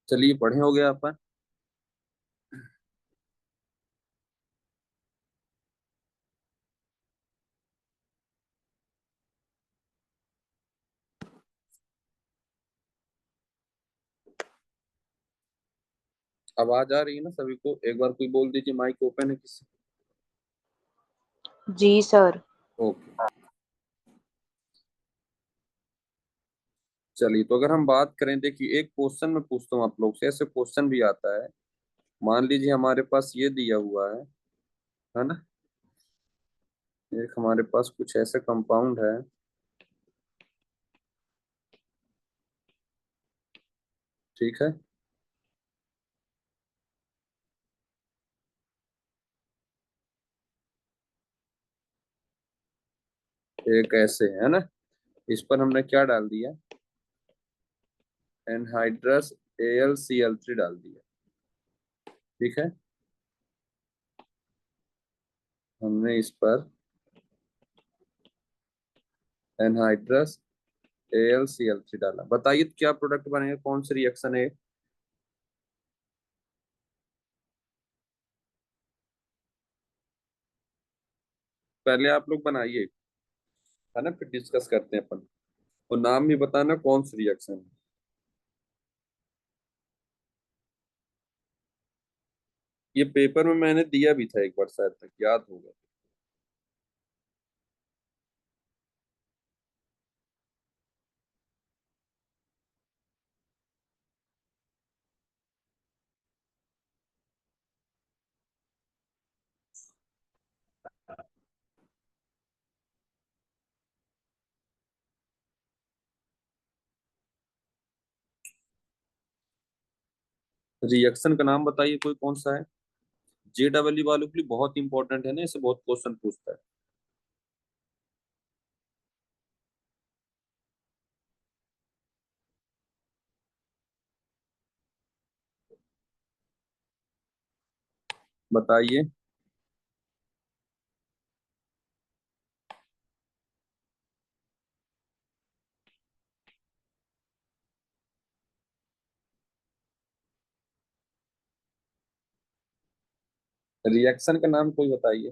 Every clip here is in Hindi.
चलिए, पढ़े हो गया अपन। आवाज आ रही है ना सभी को? एक बार कोई बोल दीजिए माइक ओपन है किसी। जी सर। ओके। चलिए, तो अगर हम बात करें, देखिए एक क्वेश्चन मैं पूछता हूँ आप लोग से, ऐसे क्वेश्चन भी आता है। मान लीजिए हमारे पास ये दिया हुआ है ना। एक हमारे पास कुछ ऐसे कंपाउंड है। ठीक है। एक ऐसे है ना। इस पर हमने क्या डाल दिया? एनहाइड्रस AlCl3 डाल दिया। ठीक है। हमने इस पर एनहाइड्रस AlCl3 डाला। बताइए तो क्या प्रोडक्ट बनेगा, कौन सी रिएक्शन है? पहले आप लोग बनाइए, है ना, फिर डिस्कस करते हैं अपन। और नाम भी बताना कौन सी रिएक्शन है। ये पेपर में मैंने दिया भी था एक बार, शायद तक याद होगा। रिएक्शन का नाम बताइए कोई कौन सा है। JEE वालों के लिए बहुत इंपॉर्टेंट है ना, इसे बहुत क्वेश्चन पूछता है। बताइए। रिएक्शन का नाम कोई बताइए।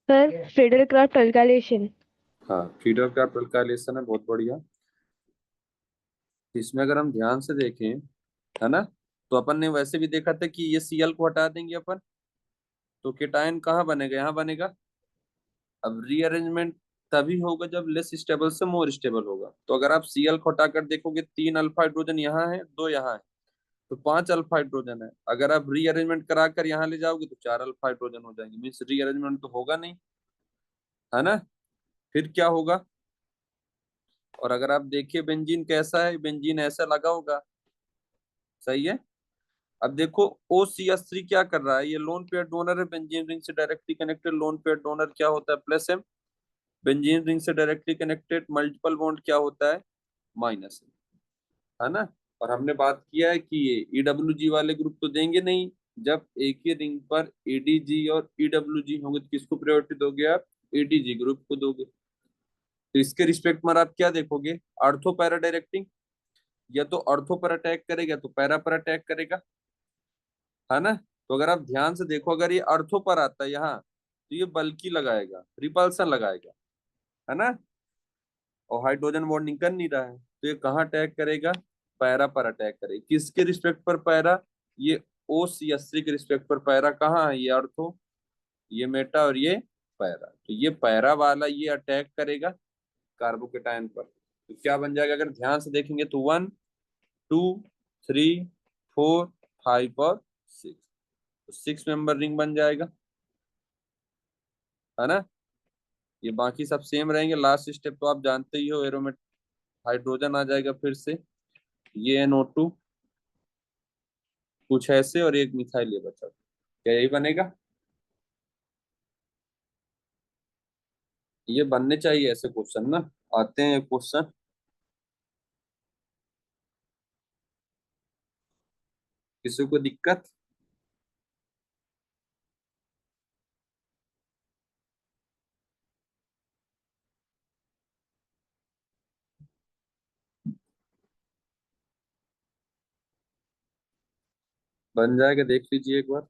Sir, Friedel craft alkylation. हाँ, फीडर का प्रकालेशन है, बहुत बढ़िया। इसमें अगर हम ध्यान से देखें, है ना, तो अपन ने वैसे भी देखा था कि ये Cl को हटा देंगे अपन, तो केटायन कहाँ बनेगा? यहाँ बनेगा। अब रीअरेंजमेंट तभी होगा जब लेस स्टेबल से मोर स्टेबल होगा। तो अगर आप Cl को हटाकर देखोगे, 3 अल्फा हाइड्रोजन यहाँ है, 2 यहाँ है, तो 5 अल्फा हाइड्रोजन है। अगर आप रीअरेंजमेंट कराकर यहाँ ले जाओगे तो 4 अल्फा हाइड्रोजन हो जाएंगे। मीन्स रीअरेंजमेंट तो होगा नहीं, है ना। फिर क्या होगा? और अगर आप देखिए बेंजीन कैसा है, बेंजीन ऐसा लगा होगा। सही है। अब देखो OCH3 क्या कर रहा है, ये लोन पेयर डोनर है, बेंजीन रिंग से directly connected lone pair donor क्या होता है? Plus M। बेंजीन रिंग से डायरेक्टली कनेक्टेड मल्टीपल बॉन्ड क्या होता है? -M, है ना। और हमने बात किया है कि ये EWG वाले ग्रुप तो देंगे नहीं। जब एक ही रिंग पर ADG और EWG होंगे तो किसको प्रायोरिटी दोगे आप? ADG ग्रुप को दोगे। तो इसके रिस्पेक्ट में आप क्या देखोगे? ऑर्थो पैरा डायरेक्टिंग, या तो ऑर्थो पर अटैक करेगा तो पैरा पर अटैक करेगा, है ना। तो अगर आप ध्यान से देखो, अगर ये अर्थों पर आता है यहाँ, तो ये बल्कि लगाएगा, रिपल्सन लगाएगा, है ना। और हाइड्रोजन बॉन्डिंग कर नहीं रहा है, तो ये कहाँ अटैक करेगा? पैरा पर अटैक करेगा। किसके रिस्पेक्ट पर पैरा? ये OCH3 के रिस्पेक्ट पर पैरा। कहाँ है? ये अर्थो, ये मेटा और ये पैरा। तो ये पैरा वाला ये अटैक करेगा कार्बोकेटायन पर। तो क्या बन जाएगा? अगर ध्यान से देखेंगे तो 1, 2, 3, 4, 5 और 6। तो 6 मेंबर रिंग बन जाएगा, है ना। ये बाकी सब सेम रहेंगे। लास्ट स्टेप तो आप जानते ही हो, एरोमेट हाइड्रोजन आ जाएगा फिर से। ये NO2 कुछ ऐसे, और एक मिथाइल ये बचा। क्या यही बनेगा? ये बनने चाहिए ऐसे क्वेश्चन ना। आते हैं क्वेश्चन। किसी को दिक्कत? बन जाएगा, देख लीजिए एक बार।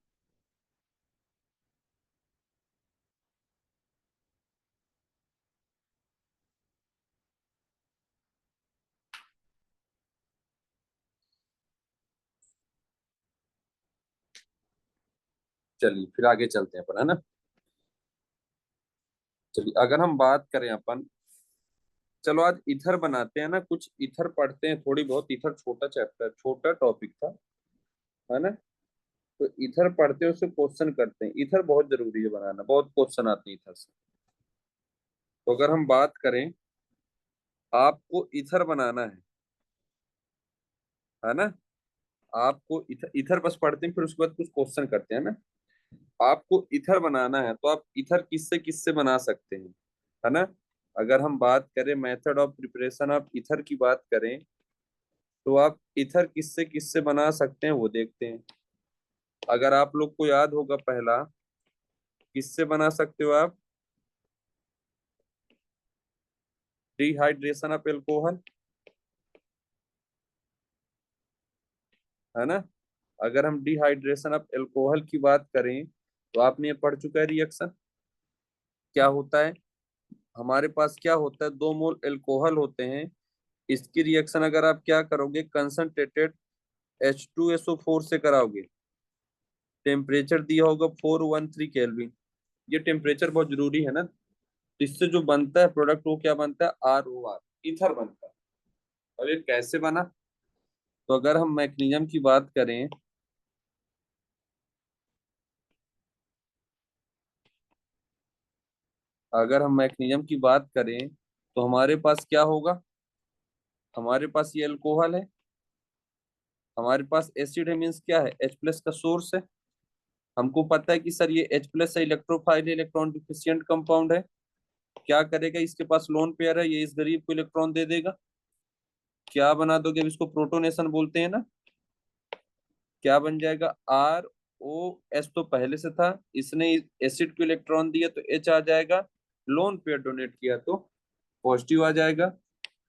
चलिए फिर आगे चलते हैं अपन, है ना। चलिए अगर हम बात करें अपन, चलो आज इथर बनाते हैं ना, कुछ इथर पढ़ते हैं थोड़ी बहुत। इथर छोटा चैप्टर, छोटा टॉपिक था, है ना। तो इथर पढ़ते हैं, उससे क्वेश्चन करते हैं। इथर बहुत जरूरी है बनाना, बहुत क्वेश्चन आते हैं इथर से। तो अगर हम बात करें, आपको इथर बनाना है ना। आपको इथर, इथर बस पढ़ते हैं, फिर उसके बाद कुछ क्वेश्चन करते हैं ना। आपको इथर बनाना है तो आप इथर किससे किससे बना सकते हैं, है ना। अगर हम बात करें method of preparation of ether की बात करें, तो आप इथर किससे किससे बना सकते हैं वो देखते हैं। अगर आप लोग को याद होगा, पहला किससे बना सकते हो आप, डिहाइड्रेशन ऑफ एल्कोहल, है ना। अगर हम डिहाइड्रेशन ऑफ एल्कोहल की बात करें, तो आपने ये पढ़ चुका है रिएक्शन क्या होता है। हमारे पास क्या होता है, 2 मोल एल्कोहल होते हैं। इसकी रिएक्शन अगर आप क्या करोगे, कंसंट्रेटेड H2SO4 से कराओगे। टेम्परेचर दिया होगा 413 केल्विन। ये टेम्परेचर बहुत जरूरी है ना। इससे जो बनता है प्रोडक्ट, वो क्या बनता है, ROR, इथर बनता है। और ये कैसे बना, तो अगर हम मैकेनिज्म की बात करें, अगर हम मैकेनिज्म की बात करें, तो हमारे पास क्या होगा, हमारे पास ये अल्कोहल है, हमारे पास एसिड है, मीन्स क्या है, H+ का सोर्स है। हमको पता है कि सर ये H+ है, इलेक्ट्रोफाइल है, इलेक्ट्रॉन डिफिशियंट कंपाउंड है। क्या करेगा, इसके पास लोन पेयर है, ये इस गरीब को इलेक्ट्रॉन दे देगा। क्या बना दोगे, अब इसको प्रोटोनेशन बोलते हैं ना। क्या बन जाएगा, ROS तो पहले से था, इसने एसिड को इलेक्ट्रॉन दिया तो H आ जाएगा। लोन पेयर डोनेट किया तो पॉजिटिव आ जाएगा।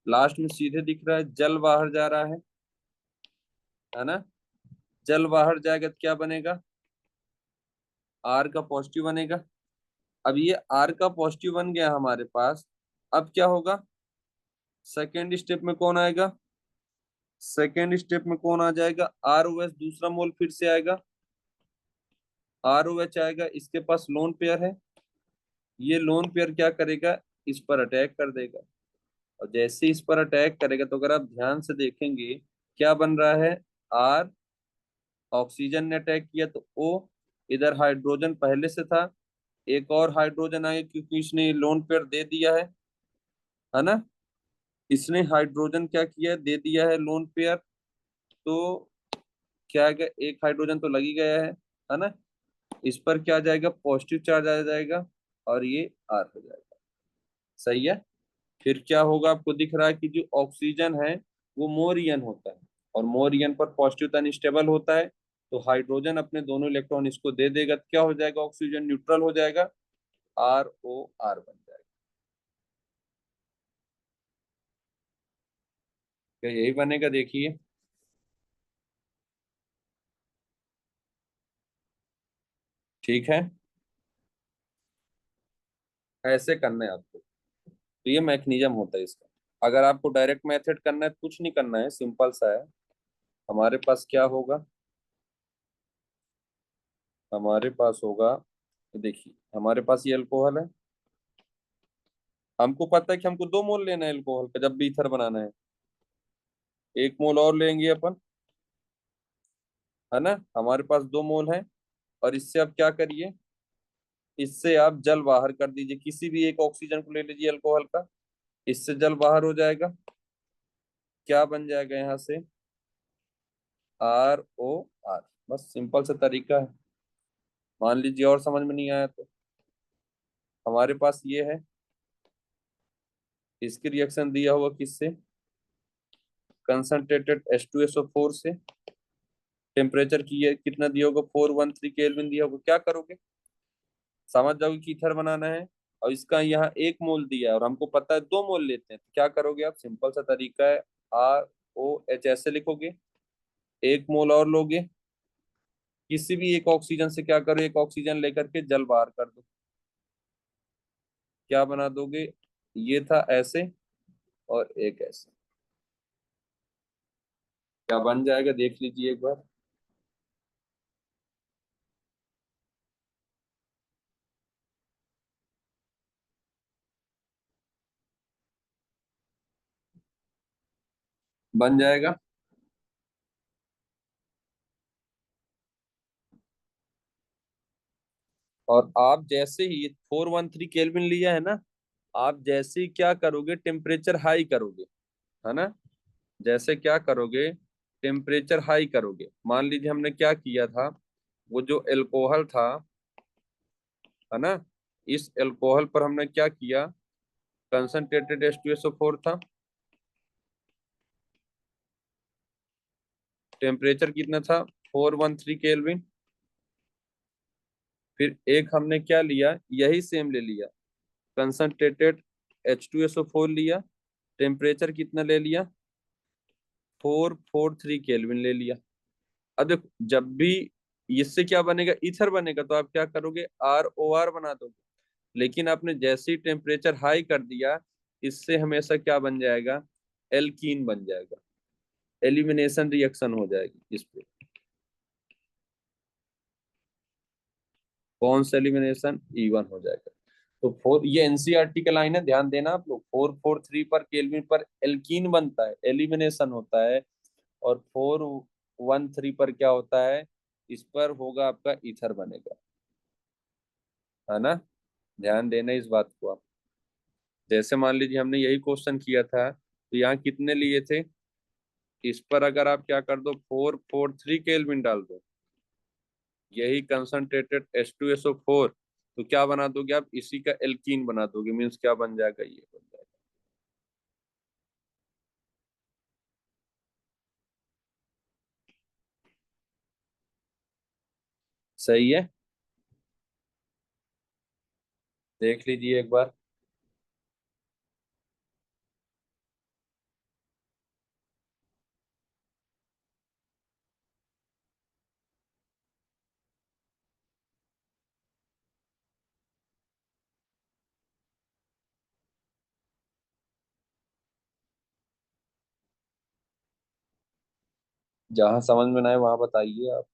लास्ट में सीधे दिख रहा है जल बाहर जा रहा है ना। जल बाहर जाएगा तो क्या बनेगा, R का पॉजिटिव बनेगा। अब ये R का पॉजिटिव बन गया हमारे पास। अब क्या होगा, सेकेंड स्टेप में कौन आएगा, सेकेंड स्टेप में कौन आ जाएगा, ROS दूसरा मोल फिर से आएगा। ROH आएगा, इसके पास लोन पेयर है। ये लोन पेयर क्या करेगा, इस पर अटैक कर देगा। और जैसे इस पर अटैक करेगा, तो अगर आप ध्यान से देखेंगे क्या बन रहा है, R, ऑक्सीजन ने अटैक किया तो O, इधर हाइड्रोजन पहले से था, एक और हाइड्रोजन आया क्योंकि इसने लोन पेयर दे दिया है ना। इसने हाइड्रोजन क्या किया, दे दिया है लोन पेयर। तो क्या है, एक हाइड्रोजन तो लग ही गया है ना। इस पर क्या आ जाएगा, पॉजिटिव चार्ज आ जाएगा, और ये R हो जाएगा। सही है। फिर क्या होगा, आपको दिख रहा है कि जो ऑक्सीजन है वो मोर ईयन होता है, और मोर ईयन पर पॉजिटिव अनस्टेबल होता है। तो हाइड्रोजन अपने दोनों इलेक्ट्रॉन इसको दे देगा, तो क्या हो जाएगा, ऑक्सीजन न्यूट्रल हो जाएगा, ROR बन जाएगा। क्या यही बनेगा, देखिए। ठीक है, ऐसे करना है आपको। तो ये मैकेनिज्म होता है इसका। अगर आपको डायरेक्ट मेथड करना है तो कुछ नहीं करना है, सिंपल सा है। हमारे पास क्या होगा, हमारे पास होगा, देखिए हमारे पास ये अल्कोहल है। हमको पता है कि हमको 2 मोल लेना है अल्कोहल का जब भी ईथर बनाना है। 1 मोल और लेंगे अपन, है ना। हमारे पास 2 मोल है। और इससे आप क्या करिए, इससे आप जल बाहर कर दीजिए, किसी भी एक ऑक्सीजन को ले लीजिए अल्कोहल का, इससे जल बाहर हो जाएगा। क्या बन जाएगा यहाँ से, ROR। बस सिंपल सा तरीका है। मान लीजिए और समझ में नहीं आया तो, हमारे पास ये है, इसकी रिएक्शन दिया हुआ किससे, कंसंट्रेटेड H2SO4 से। टेम्परेचर की ये कितना दिया होगा, 413 केल्विन दिया होगा। क्या करोगे, समझ जाओगे कि ईथर बनाना है, और इसका यहाँ 1 मोल दिया है और हमको पता है 2 मोल लेते हैं, तो क्या करोगे आप, सिंपल सा तरीका है, ROH ऐसे लिखोगे। 1 मोल और लोगे, किसी भी एक ऑक्सीजन से क्या करो, एक ऑक्सीजन लेकर के जल बाहर कर दो। क्या बना दोगे, ये था ऐसे, और एक ऐसे। क्या बन जाएगा, देख लीजिए एक बार। बन जाएगा। और आप जैसे ही 413 केल्विन लिया है ना, आप जैसे ही क्या करोगे, टेम्परेचर हाई करोगे, है ना, जैसे क्या करोगे, टेम्परेचर हाई करोगे। मान लीजिए हमने क्या किया था, वो जो एल्कोहल था, है ना, इस एल्कोहल पर हमने क्या किया, कंसंट्रेटेड H2SO4 था, टेम्परेचर कितना था, 413 केल्विन। फिर एक हमने क्या लिया, यही सेम ले लिया, कंसंट्रेटेड H2SO4 लिया, टेम्परेचर कितना ले लिया, 443 केल्विन ले लिया। अब देखो, जब भी इससे क्या बनेगा, ईथर बनेगा, तो आप क्या करोगे, ROR बना दोगे। लेकिन आपने जैसे ही टेम्परेचर हाई कर दिया, इससे हमेशा क्या बन जाएगा, एल्कीन बन जाएगा, एलिमिनेशन रिएक्शन हो जाएगी इस पे। कौन सा एलिमिनेशन, E1 हो जाएगा। तो ये एनसीईआरटी का लाइन है, ध्यान देना आप लोग। 443 पर केल्विन पर एल्कीन बनता है, एलिमिनेशन होता है। और 413 पर क्या होता है, इस पर होगा आपका ईथर बनेगा, है ना। ध्यान देना इस बात को आप। जैसे मान लीजिए हमने यही क्वेश्चन किया था, तो यहाँ कितने लिए थे, इस पर अगर आप क्या कर दो, 443 केल्विन डाल दो, यही कंसंट्रेटेड H2SO4, तो क्या बना दोगे आप, इसी का एल्कीन बना दोगे, मीन्स क्या बन जाएगा, ये बन जाएगा। सही है, देख लीजिए एक बार। जहां समझ में ना आए वहां बताइए आप।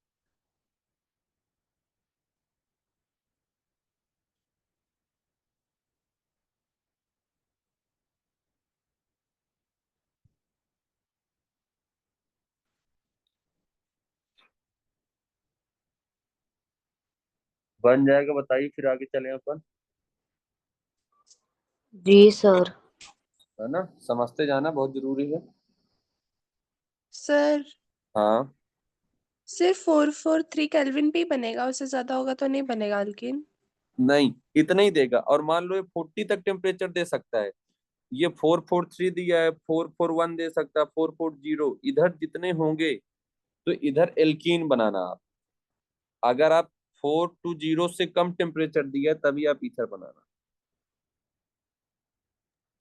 बन जाएगा, बताइए, फिर आगे चले अपन। जी सर। है ना, समझते जाना बहुत जरूरी है। सर हाँ, सिर्फ 443 केल्विन पे ही बनेगा, उससे ज्यादा होगा तो नहीं बनेगा अल्किन? नहीं, इतना ही देगा। और मान लो ये 40 तक टेम्परेचर दे सकता है, ये 443 दिया है, 441 दे सकता है, 440, इधर जितने होंगे, तो इधर एल्कीन बनाना आप। अगर आप 420 से कम टेम्परेचर दिया तभी आप ईथर बनाना।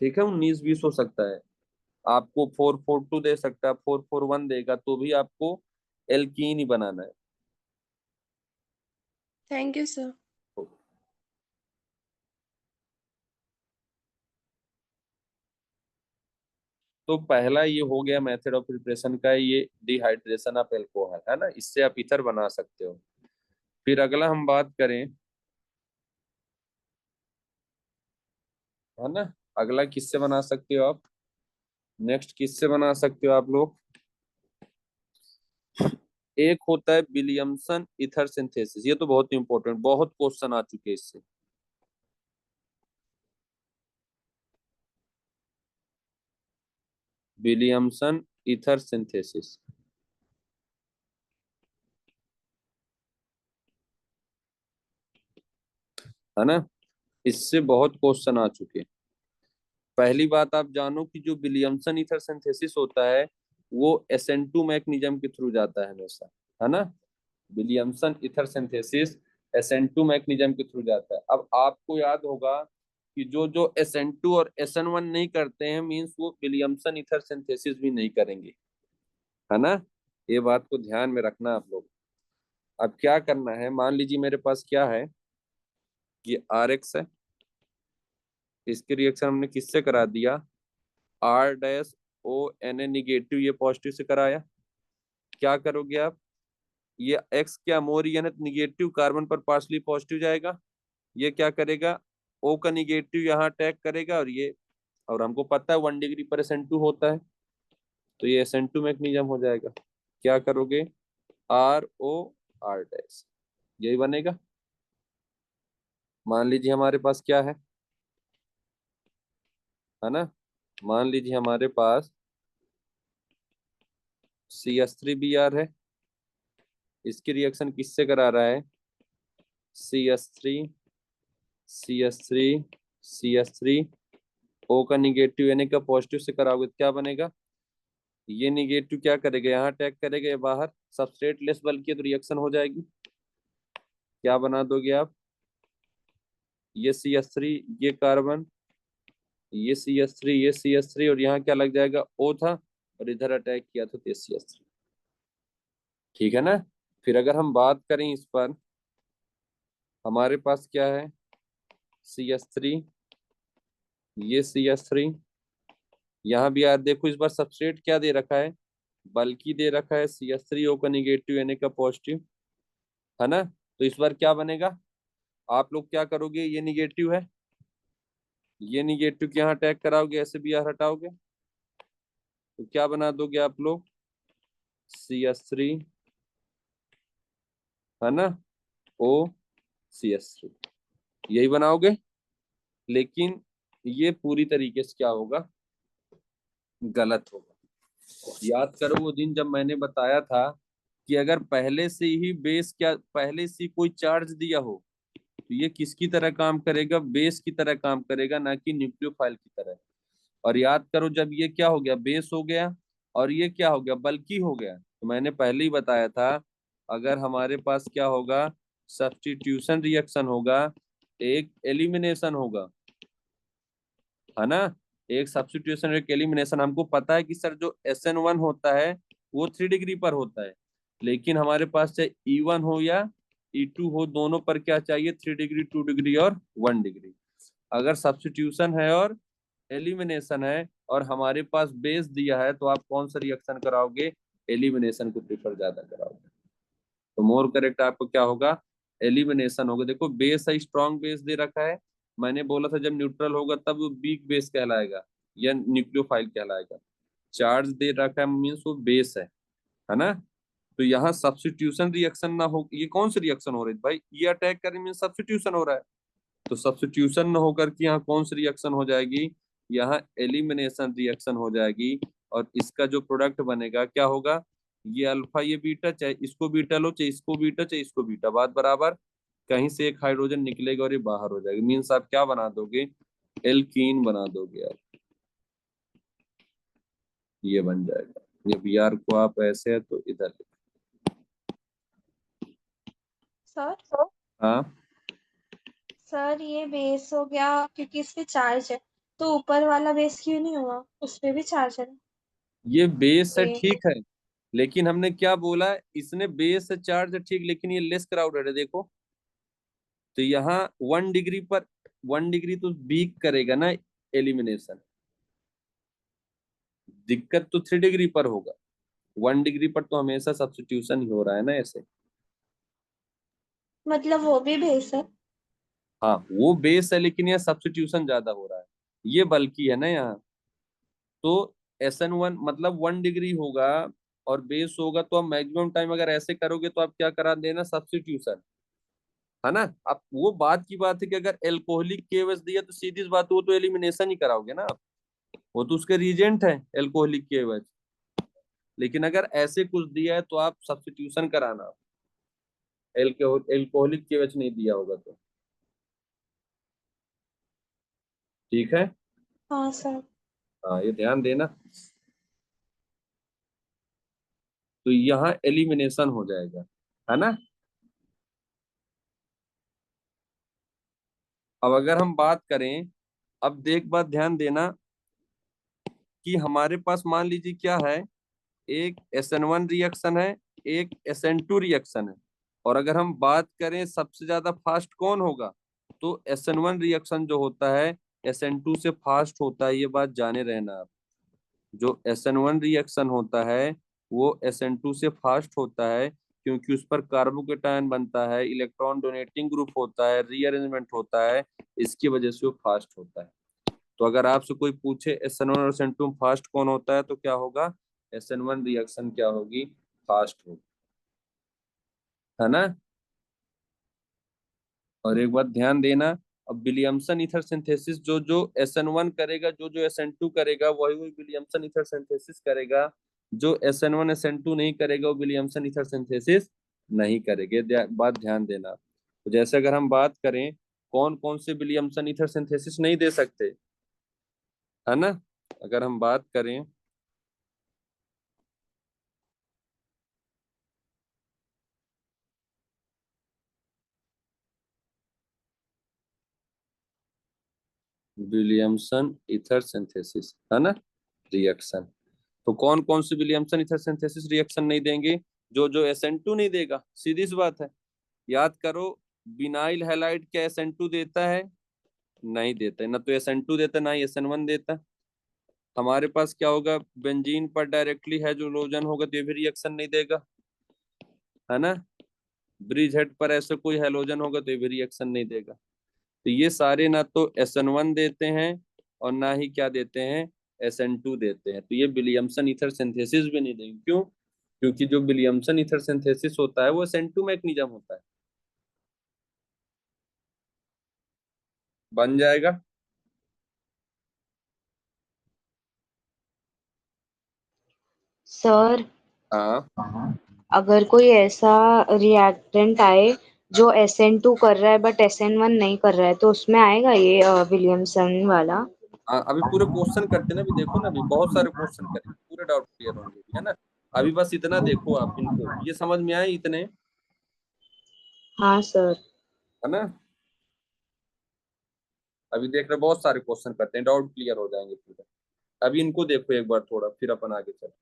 ठीक है, 19-20 हो सकता है, आपको 442 दे सकता है, 441 देगा, तो भी आपको एल्कीन ही बनाना है। Thank you sir. तो पहला ये हो गया मेथड ऑफ प्रिपरेशन का, ये डिहाइड्रेशन ऑफ एल्कोहल, है ना, इससे आप ईथर बना सकते हो। फिर अगला हम बात करें, है ना, अगला किससे बना सकते हो आप, नेक्स्ट किससे बना सकते हो आप लोग, एक होता है विलियमसन ईथर सिंथेसिस। ये तो बहुत इंपॉर्टेंट, बहुत क्वेश्चन आ चुके हैं इससे। विलियमसन ईथर सिंथेसिस, है ना, इससे बहुत क्वेश्चन आ चुके हैं। पहली बात आप जानो कि जो विलियमसन ईथर सिंथेसिस होता है, वो SN2 मैकेनिज्म के थ्रू जाता है हमेशा, है ना। Williamson ether synthesis SN2 mechanism के थ्रू जाता है। अब आपको याद होगा कि जो जो SN2 और SN1 नहीं करते हैं, मीन्स वो विलियमसन ईथर सिंथेसिस भी नहीं करेंगे, है ना। ये बात को ध्यान में रखना आप लोग। अब क्या करना है, मान लीजिए मेरे पास क्या है, ये RX है, इसके रिएक्शन हमने किससे करा दिया, R-ONA निगेटिव, ये पॉजिटिव से कराया। क्या करोगे आप, ये X क्या मोरियन है, निगेटिव, कार्बन पर पार्सली पॉजिटिव जाएगा, ये क्या करेगा, O का निगेटिव यहाँ अटैक करेगा, और ये, और हमको पता है 1 डिग्री पर SN2 होता है, तो ये SN2 मैग्नीशियम हो जाएगा। क्या करोगे, ROR डैश, यही बनेगा। मान लीजिए हमारे पास क्या है ना, मान लीजिए हमारे पास CH3Br है, इसकी रिएक्शन किससे करा रहा है, CH3 CH3 CH3, O का निगेटिव यानी का पॉजिटिव से कराओगे तो क्या बनेगा, ये निगेटिव क्या करेगा, यहाँ अटैक करेगा, ये बाहर सबस्ट्रेट लेस बल्कि तो रिएक्शन हो जाएगी। क्या बना दोगे आप, ये CH3, ये कार्बन, ये CH3, ये CH3, और यहाँ क्या लग जाएगा, O था, और इधर अटैक किया था तो CH3। ठीक है ना। फिर अगर हम बात करें इस पर, हमारे पास क्या है, CH3, ये CH3, यहाँ भी यार देखो इस बार सबस्ट्रेट क्या दे रखा है, बल्कि दे रखा है CH3O का निगेटिव यानी का पॉजिटिव, है ना। तो इस बार क्या बनेगा, आप लोग क्या करोगे, ये निगेटिव है, ये निगेटिव के यहाँ अटैक कराओगे, ऐसे भी यार हटाओगे, तो क्या बना दोगे आप लोग, CH3, है ना, OCH3, यही बनाओगे। लेकिन ये पूरी तरीके से क्या होगा, गलत होगा। याद करो वो दिन जब मैंने बताया था कि अगर पहले से ही बेस क्या, पहले से कोई चार्ज दिया हो तो ये किसकी तरह काम करेगा, बेस की तरह काम करेगा, ना कि न्यूक्लियोफाइल की तरह। और याद करो जब ये क्या हो गया, बेस हो गया, और ये क्या हो गया, बल्कि हो गया, तो मैंने पहले ही बताया था अगर हमारे पास क्या होगा, सब्स्टिट्यूशन रिएक्शन होगा, एक एलिमिनेशन होगा, है ना। एक सब्स्टिट्यूशन एक एलिमिनेशन, हमको पता है कि सर जो SN1 होता है वो 3 डिग्री पर होता है, लेकिन हमारे पास चाहे E1 हो या E2 हो, दोनों पर क्या चाहिए, 3 डिग्री, 2 डिग्री और 1 डिग्री। अगर सब्स्टिट्यूशन है और एलिमिनेशन है और हमारे पास बेस दिया है, तो आप कौन सा रिएक्शन कराओगे, एलिमिनेशन को प्रीफर ज्यादा कराओगे। तो मोर करेक्ट आपको क्या होगा, एलिमिनेशन होगा। देखो बेस है, स्ट्रॉन्ग बेस दे रखा है, मैंने बोला था जब न्यूट्रल होगा तब वो वीक बेस कहलाएगा या न्यूक्लियोफाइल कहलाएगा। चार्ज दे रखा है मीन्स वो बेस है ना। तो यहाँ सब्स्टिट्यूशन रिएक्शन ना हो, ये कौन सी रिएक्शन हो रही है भाई, ये अटैक करने में सब्स्टिट्यूशन हो रहा है, तो सब्स्टिट्यूशन न होकर के यहाँ कौन सी रिएक्शन हो जाएगी, यहाँ एलिमिनेशन रिएक्शन हो जाएगी। और इसका जो प्रोडक्ट बनेगा क्या होगा, ये अल्फा ये बीटा, चाहे इसको बीटा लो, चाहे इसको बीटा, चाहे इसको बीटा, बात बराबर, कहीं से एक हाइड्रोजन निकलेगा और ये बाहर हो जाएगा, मीन्स आप क्या बना दोगे, एल्कीन बना दोगे यार, ये बन जाएगा। ये Br को आप ऐसे है तो इधर, सर हाँ सर ये बेस हो गया क्योंकि इस पे चार्ज है, तो ऊपर वाला बेस क्यों नहीं हुआ, उस पे भी चार्ज है ना। ये बेस है, ए, ठीक है, लेकिन हमने क्या बोला, इसने बेस है, चार्ज है, ठीक, लेकिन ये लेस क्राउडेड है, देखो। तो यहाँ 1 डिग्री पर, 1 डिग्री तो वीक करेगा ना एलिमिनेशन, दिक्कत तो 3 डिग्री पर होगा, 1 डिग्री पर तो हमेशा सब्स्टिट्यूशन ही हो रहा है ना ऐसे। मतलब वो भी बेस है। हाँ वो बेस है, लेकिन यहाँ सब्स्टिट्यूशन ज्यादा हो रहा है, ये बल्कि है ना यहाँ। तो SN1 मतलब 1 डिग्री होगा और बेस होगा, तो आप मैक्सिमम टाइम अगर ऐसे करोगे तो आप क्या करा देना, सब्स्टिट्यूशन, है ना। अब वो बात की बात है कि अगर एल्कोहलिक केवस दिया तो सीधी सी बात, वो तो एलिमिनेशन ही कराओगे ना आप, वो तो उसके रीजेंट है एल्कोहलिक केवस। लेकिन अगर ऐसे कुछ दिया है तो आप सब्स्टिट्यूशन कराना, एल्कोहलिक केवच नहीं दिया होगा तो, ठीक है। हाँ सर। हाँ ये ध्यान देना। तो यहाँ एलिमिनेशन हो जाएगा, है ना। अब अगर हम बात करें, अब देख बात ध्यान देना कि हमारे पास मान लीजिए क्या है, एक SN1 रिएक्शन है, एक SN2 रिएक्शन है, और अगर हम बात करें सबसे ज्यादा फास्ट कौन होगा, तो SN1 रिएक्शन जो होता है SN2 से फास्ट होता है, ये बात जाने रहना आप। जो SN1 रिएक्शन होता है वो SN2 से फास्ट होता है, क्योंकि उस पर कार्बोकेटायन बनता है, इलेक्ट्रॉन डोनेटिंग ग्रुप होता है, रीअरेंजमेंट होता है, इसकी वजह से वो फास्ट होता है। तो अगर आपसे कोई पूछे SN1 और SN2 में फास्ट कौन होता है, तो क्या होगा, SN1 रिएक्शन क्या होगी, फास्ट होगी, है ना। और एक बात ध्यान देना, अब विलियमसन ईथर सिंथेसिस जो जो SN1 करेगा, जो जो SN2 करेगा, वही वही विलियमसन ईथर सिंथेसिस करेगा। जो SN1 SN2 नहीं करेगा वो विलियमसन ईथर सिंथेसिस नहीं करेंगे। बात ध्यान देना। तो जैसे अगर हम बात करें कौन कौन से विलियमसन ईथर सिंथेसिस नहीं दे सकते, है ना। अगर हम बात करें विलियमसन ईथर सिंथेसिस, है ना, रिएक्शन, तो कौन कौन से विलियमसन ईथर सिंथेसिस रिएक्शन नहीं देंगे, जो जो SN2 नहीं देगा, सीधी सी बात है। याद करो, बिनाइल हैलाइड क्या SN2 देता है, नहीं देता है, ना तो SN2 देता ना ही SN1 देता। हमारे पास क्या होगा, बेंजीन पर डायरेक्टली हाइड्रोजन होगा तो ये भी रिएक्शन नहीं देगा, है ना। ब्रिज हेड पर ऐसे कोई हेलोजन होगा तो ये भी रिएक्शन नहीं देगा। तो ये सारे ना तो SN1 देते हैं और ना ही क्या देते हैं, SN2 देते हैं, तो ये विलियमसन ईथर सिंथेसिस भी नहीं देंगे। क्यों? क्योंकि जो विलियमसन ईथर सिंथेसिस होता है वो SN2 मैग्नीजम होता है। बन जाएगा। सर, हाँ, अगर कोई ऐसा रिएक्टेंट आए जो SN2 कर रहा है बट SN1 नहीं कर रहा है तो उसमें आएगा ये विलियमसन वाला? अभी पूरे क्वेश्चन करते ना, अभी देखो ना, अभी बहुत सारे क्वेश्चन करेंगे, पूरे डाउट क्लियर होंगे, है ना। अभी बस इतना देखो, आप इनको ये समझ में आए इतने, हाँ सर। है ना। अभी देख रहे बहुत सारे क्वेश्चन करते हैं, डाउट क्लियर हो जाएंगे पूरे। अभी इनको देखो एक बार थोड़ा, फिर अपन आगे चलते।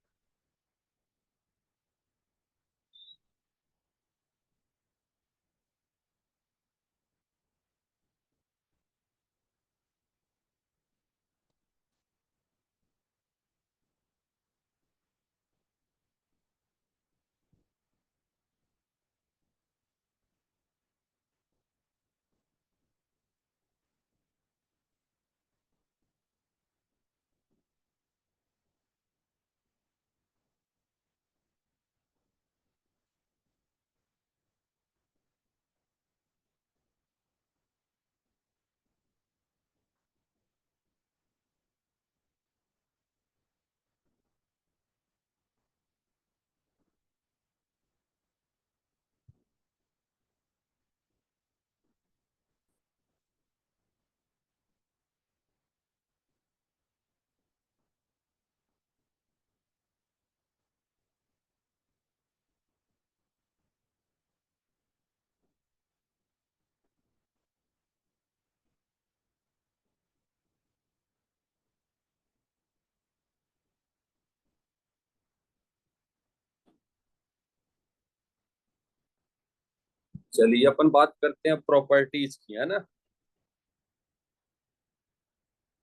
चलिए अपन बात करते हैं प्रॉपर्टीज की, है ना।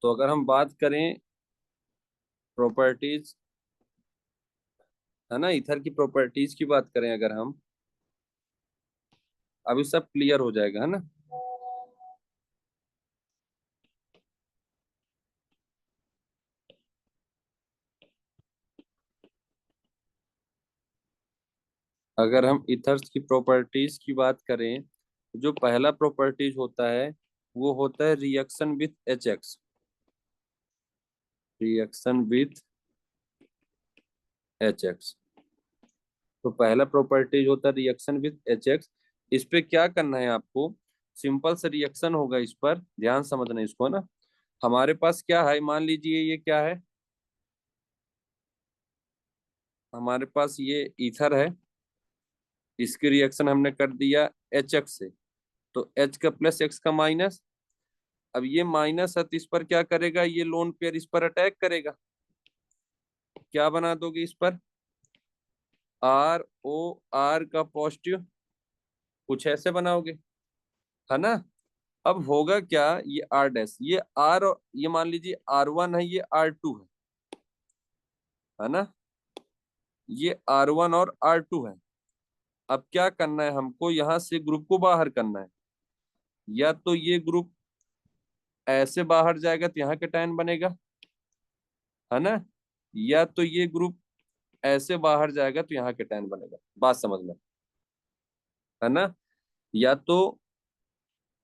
तो अगर हम बात करें प्रॉपर्टीज, है ना, ईथर की प्रॉपर्टीज की बात करें अगर हम, अभी सब क्लियर हो जाएगा, है ना। अगर हम ईथर्स की प्रॉपर्टीज की बात करें, जो पहला प्रॉपर्टीज होता है वो होता है reaction with HX, reaction with HX। तो पहला प्रॉपर्टीज होता है रिएक्शन विथ HX। इस पे क्या करना है आपको, सिंपल से रिएक्शन होगा, इस पर ध्यान समझना इसको ना। हमारे पास क्या है, मान लीजिए ये क्या है, हमारे पास ये ईथर है, इसकी रिएक्शन हमने कर दिया HX से, तो H का प्लस X का माइनस। अब ये माइनस है तो इस पर क्या करेगा, ये लोन पेयर इस पर अटैक करेगा, क्या बना दोगे इस पर, ROR का पॉजिटिव, कुछ ऐसे बनाओगे, है ना। अब होगा क्या, ये R डैश, ये R और ये मान लीजिए R1 है, ये R2 है ना, ये R1 और R2 है। अब क्या करना है हमको, यहां से ग्रुप को बाहर करना है, या तो ये ग्रुप ऐसे बाहर जाएगा तो यहाँ के टाइन बनेगा, है ना, या तो ये ग्रुप ऐसे बाहर जाएगा तो यहाँ केटायन बनेगा। बात समझ में, है ना? या तो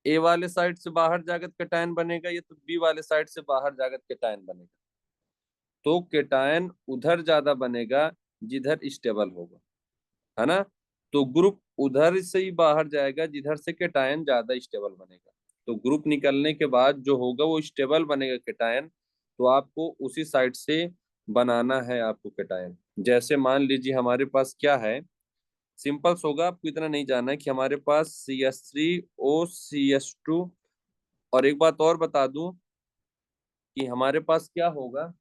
ए वाले साइड से बाहर जाकर केटायन बनेगा, या तो बी वाले साइड से बाहर जाकर केटायन बनेगा। तो केटायन उधर ज्यादा बनेगा जिधर स्टेबल होगा, है ना? तो ग्रुप उधर से ही बाहर जाएगा जिधर से केटायन ज्यादा स्टेबल बनेगा। तो ग्रुप निकलने के बाद जो होगा वो स्टेबल बनेगा केटायन, तो आपको उसी साइड से बनाना है आपको केटायन। जैसे मान लीजिए हमारे पास क्या है, सिंपल होगा, आपको इतना नहीं जानना है कि हमारे पास CH3O CH2। और एक बात और बता दूं कि हमारे पास क्या होगा,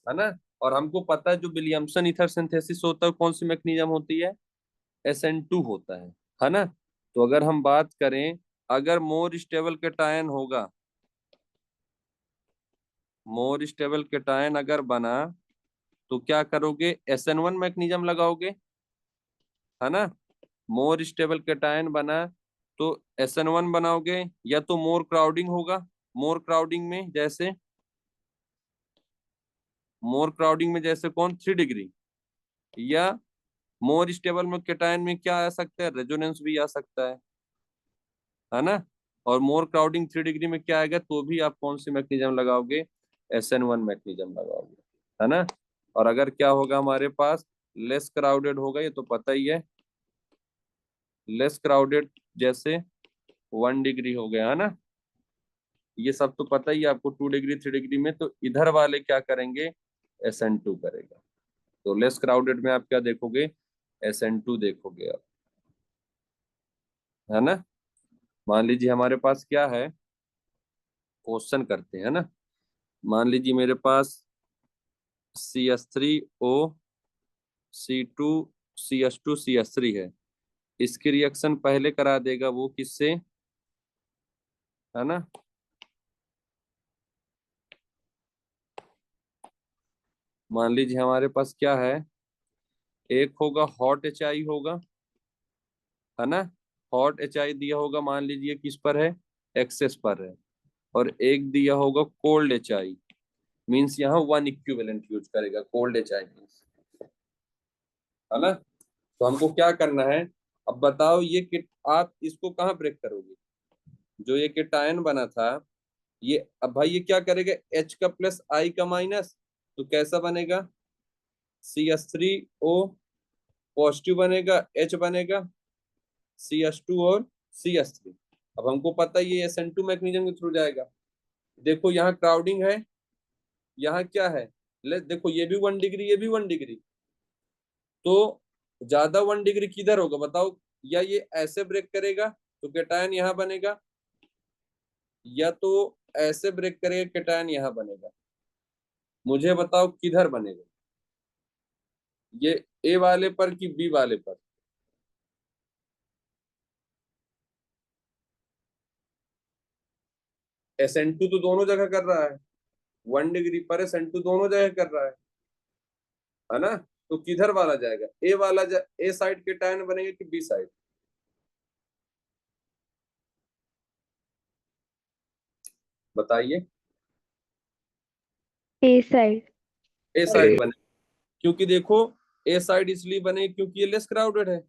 है ना? और हमको पता है जो विलियमसन ईथर सिंथेसिस होता है कौन सी मैकेनिज्म होती है, SN2 होता है ना? तो अगर हम बात करें, अगर मोर स्टेबल केटायन होगा, मोर स्टेबल केटायन अगर बना तो क्या करोगे, SN1 मैकेनिज्म लगाओगे, है ना? मोर स्टेबल केटायन बना तो SN1 बनाओगे, या तो मोर क्राउडिंग होगा, मोर क्राउडिंग में जैसे, मोर क्राउडिंग में जैसे कौन, 3 डिग्री। या मोर स्टेबल में केटायन में क्या आ सकता है, रेजोनेंस भी आ सकता है ना? और मोर क्राउडिंग 3 डिग्री में क्या आएगा, तो भी आप कौन सी मैकेनिज्म लगाओगे, SN1 मैकेनिज्म लगाओगे, है ना? और अगर क्या होगा हमारे पास, लेस क्राउडेड होगा, ये तो पता ही है, लेस क्राउडेड जैसे 1 डिग्री हो गया, है ना? ये सब तो पता ही है आपको, 2 डिग्री 3 डिग्री में तो इधर वाले क्या करेंगे, SN2 करेगा। तो लेस क्राउडेड में आप क्या देखोगे, SN2 देखोगे आप, है ना? मान लीजिए हमारे पास क्या है, क्वेश्चन करते हैं ना। मान लीजिए मेरे पास CH3O C2CH2CH3 है, इसकी रिएक्शन पहले करा देगा वो किससे, है ना? मान लीजिए हमारे पास क्या है, एक होगा हॉट HI होगा, है ना? हॉट HI दिया होगा, मान लीजिए किस पर है, एक्सेस पर है। और एक दिया होगा कोल्ड HI, मीन्स यहाँ 1 इक्विवेलेंट यूज करेगा कोल्ड HI मीन्स, है ना? तो हमको क्या करना है, अब बताओ ये किट आप इसको कहाँ ब्रेक करोगे, जो ये केटायन बना था ये, अब भाई ये क्या करेगा, H का प्लस I का माइनस, तो कैसा बनेगा, CH3O पॉजिटिव बनेगा, H बनेगा, CH2 और CH3। अब हमको पता है ये SN2 मैकेनिज्म के थ्रू जाएगा। देखो यहाँ क्राउडिंग है, यहाँ क्या है, ले देखो ये भी 1 डिग्री, ये भी 1 डिग्री, तो ज्यादा 1 डिग्री किधर होगा बताओ, या ये ऐसे ब्रेक करेगा तो केटायन यहाँ बनेगा, या तो ऐसे ब्रेक करेगा केटायन यहाँ बनेगा। मुझे बताओ किधर बनेगा, ये ए वाले पर कि बी वाले पर? SN2 तो दोनों जगह कर रहा है, 1 डिग्री पर SN2 दोनों जगह कर रहा है ना? तो किधर वाला जाएगा, ए वाला ए साइड केटायन बनेगा कि बी साइड, बताइए। ए साइड। ए साइड बने, क्योंकि देखो ए साइड इसलिए बने क्योंकि ये लेस क्राउडेड है,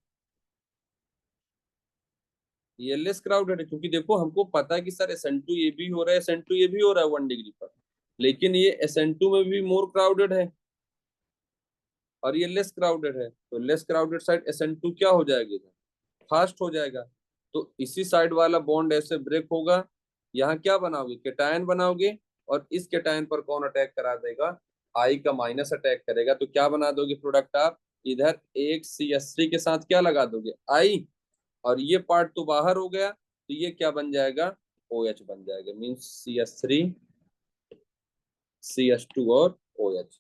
ये लेस क्राउडेड है, क्योंकि देखो हमको पता है कि सर SN2 ये भी हो रहा है, SN2 ये भी हो रहा है 1 डिग्री पर, लेकिन ये SN2 में भी मोर क्राउडेड है और ये लेस क्राउडेड है, तो लेस क्राउडेड साइड SN2 क्या हो जाएगी, फास्ट हो जाएगा। तो इसी साइड वाला बॉन्ड ऐसे ब्रेक होगा, यहाँ क्या बनाओगे, केटायन बनाओगे, और इस केटायन पर कौन अटैक करा देगा, आई का माइनस अटैक करेगा, तो क्या बना दोगे प्रोडक्ट आप, इधर एक CH3 के साथ क्या लगा दोगे, आई, और ये पार्ट तो बाहर हो गया, तो ये क्या बन जाएगा, OH बन जाएगा, मीन्स CH3 CH2 और OH।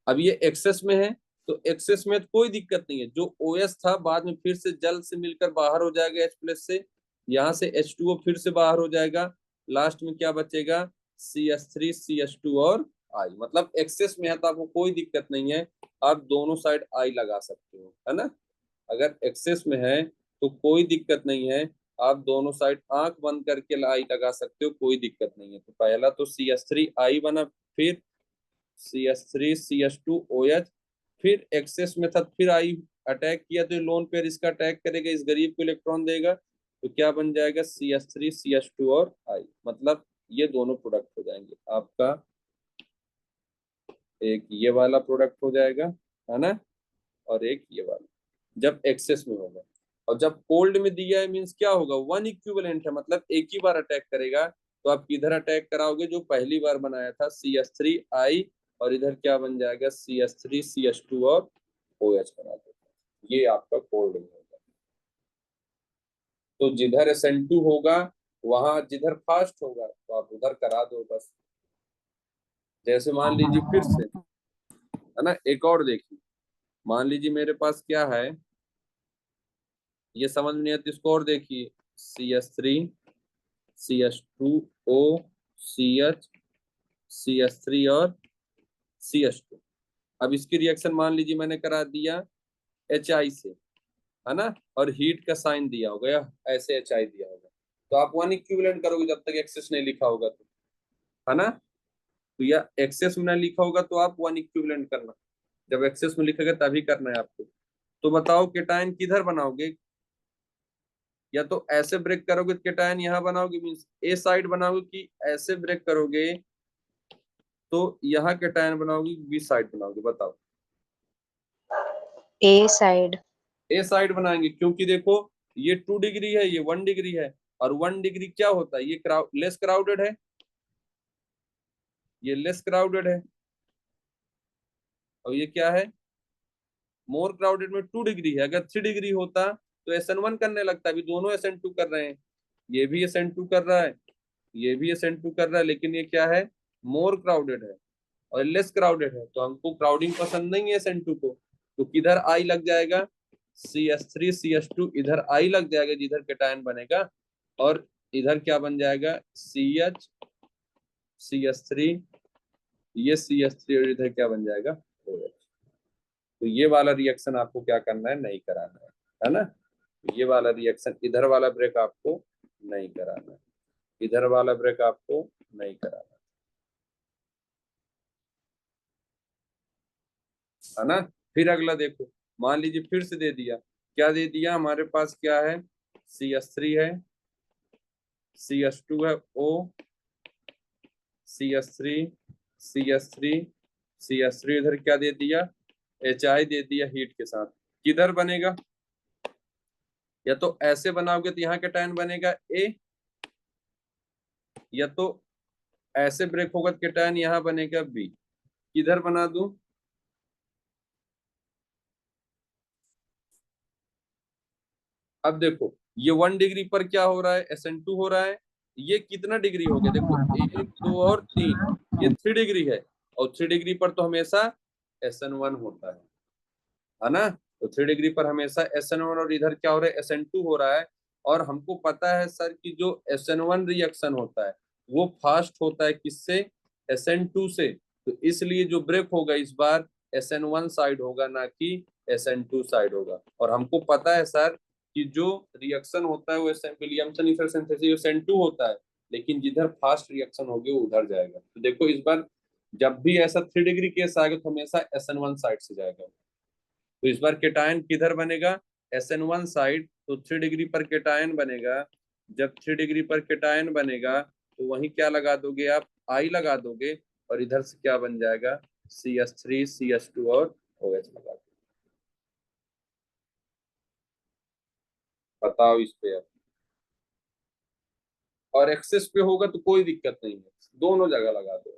अब ये एक्सेस में है, तो एक्सेस में तो कोई दिक्कत नहीं है, जो OS था बाद में फिर से जल से मिलकर बाहर हो जाएगा H प्लस से, यहाँ से H2O फिर से बाहर हो जाएगा, लास्ट में क्या बचेगा, CH3 CH2 और I। मतलब एक्सेस में है तो आपको कोई दिक्कत नहीं है, आप दोनों साइड I लगा सकते हो, है ना? अगर एक्सेस में है तो कोई दिक्कत नहीं है, आप दोनों साइड आंख बंद करके आई लगा सकते हो, कोई दिक्कत नहीं है। तो पहला तो CH3 I बना, फिर CH3 CH2 OH, फिर एक्सेस में था, फिर आई अटैक किया तो लोन पेयर इसका अटैक करेगा, इस गरीब को इलेक्ट्रॉन देगा, तो क्या बन जाएगा CH3 CH2 और I, मतलब ये दोनों प्रोडक्ट हो जाएंगे आपका। एक ये वाला प्रोडक्ट हो जाएगा, है ना, और एक ये वाला, जब एक्सेस में होगा। और जब कोल्ड में दिया है मीन्स क्या होगा, वन इक्विवेलेंट है, मतलब एक ही बार अटैक करेगा। तो आप किधर अटैक कराओगे, जो पहली बार बनाया था CH3I, और इधर क्या बन जाएगा CH3 CH2 और OH बना देगा। ये आपका कोल्ड में होगा। तो जिधर SN2 होगा, वहां जिधर फास्ट होगा तो आप उधर करा दो बस। जैसे मान लीजिए फिर से, है ना, एक और देखिए, मान लीजिए मेरे पास क्या है, ये समझ में नहीं आती, इसको और देखिए, CH3 CH2O CH CH3 और CH2। अब इसकी रिएक्शन मान लीजिए मैंने करा दिया HI से, है ना, और हीट का साइन दिया होगा या ऐसे HI दिया होगा, तो आप वन इक्विवेलेंट करोगे जब तक एक्सेस नहीं लिखा होगा तो, है ना। तो या एक्सेस में ना लिखा होगा तो आप वन इक्विवेलेंट करना, जब एक्सेस में लिखेगा तभी करना है आपको। तो बताओ केटायन किधर बनाओगे, या तो ऐसे ब्रेक करोगे तो केटायन यहाँ बनाओगे मीन्स ए साइड बनाओगे, कि ऐसे ब्रेक करोगे तो यहाँ केटायन बनाओगे, बी साइड बनाओगे, बताओ। ए साइड। ए साइड बनाएंगे, क्योंकि देखो ये 2 डिग्री है, ये 1 डिग्री है, और 1 डिग्री क्या होता है, ये लेस क्राउडेड है, ये लेस क्राउडेड है, और ये क्या है, मोर क्राउडेड में 2 डिग्री है। अगर 3 डिग्री होता तो SN1 करने लगता, अभी दोनों SN2 कर रहे हैं, ये भी SN2 कर रहा है, ये भी SN2 कर रहा है, लेकिन ये क्या है, मोर क्राउडेड है और लेस क्राउडेड है, तो हमको क्राउडिंग पसंद नहीं है SN2 को, तो किधर आई लग जाएगा, CH3 CH2 इधर आई लग जाएगा जिधर केटायन बनेगा, और इधर क्या बन जाएगा CH CH3, ये CH3, और इधर क्या बन जाएगा OH। तो ये वाला रिएक्शन आपको क्या करना है, नहीं कराना है ना। ये वाला रिएक्शन, इधर वाला ब्रेक आपको नहीं कराना है, इधर वाला ब्रेक आपको नहीं कराना है ना। फिर अगला देखो, मान लीजिए फिर से दे दिया, क्या दे दिया, हमारे पास क्या है, CH3 है, CH2 है, O, CH3 CH3 CH3, इधर क्या दे दिया, HI दे दिया हीट के साथ। किधर बनेगा, या तो ऐसे बनाओगे तो यहाँ केटायन बनेगा A, या तो ऐसे ब्रेक होगा तो केटायन यहाँ बनेगा B। किधर बना दूं, अब देखो ये 1 डिग्री पर क्या हो रहा है, SN2 हो रहा है, ये कितना डिग्री हो गया, देखो 1 2 और 3, ये 3 डिग्री है, और 3 डिग्री पर तो हमेशा SN1 होता है ना। तो 3 डिग्री पर हमेशा SN1, और इधर क्या हो रहा है, SN2 हो रहा है। और हमको पता है सर कि जो SN1 रिएक्शन होता है वो फास्ट होता है किससे, SN2 से, तो इसलिए जो ब्रेक होगा इस बार SN1 साइड होगा, ना कि SN2 साइड होगा। और हमको पता है सर कि जो रिएक्शन होता है वो विलियमसन ईथर सिंथेसिस SN2 होता है, लेकिन जिधर फास्ट रिएक्शन होगी वो उधर जाएगा। तो देखो इस बार जब भी ऐसा 3 डिग्री केस आएगा तो हमेशा SN1 साइड से जाएगा। तो इस बार केटायन किधर बनेगा, SN1 साइड, तो 3 डिग्री पर केटायन बनेगा। जब 3 डिग्री पर केटायन बनेगा तो वहीं क्या लगा दोगे आप, आई लगा दोगे, और इधर से क्या बन जाएगा CH3 CH2 और OH लगा दोगे। बताओ इस पे अब, और एक्सेस पे होगा तो कोई दिक्कत नहीं है, दोनों जगह लगा दो।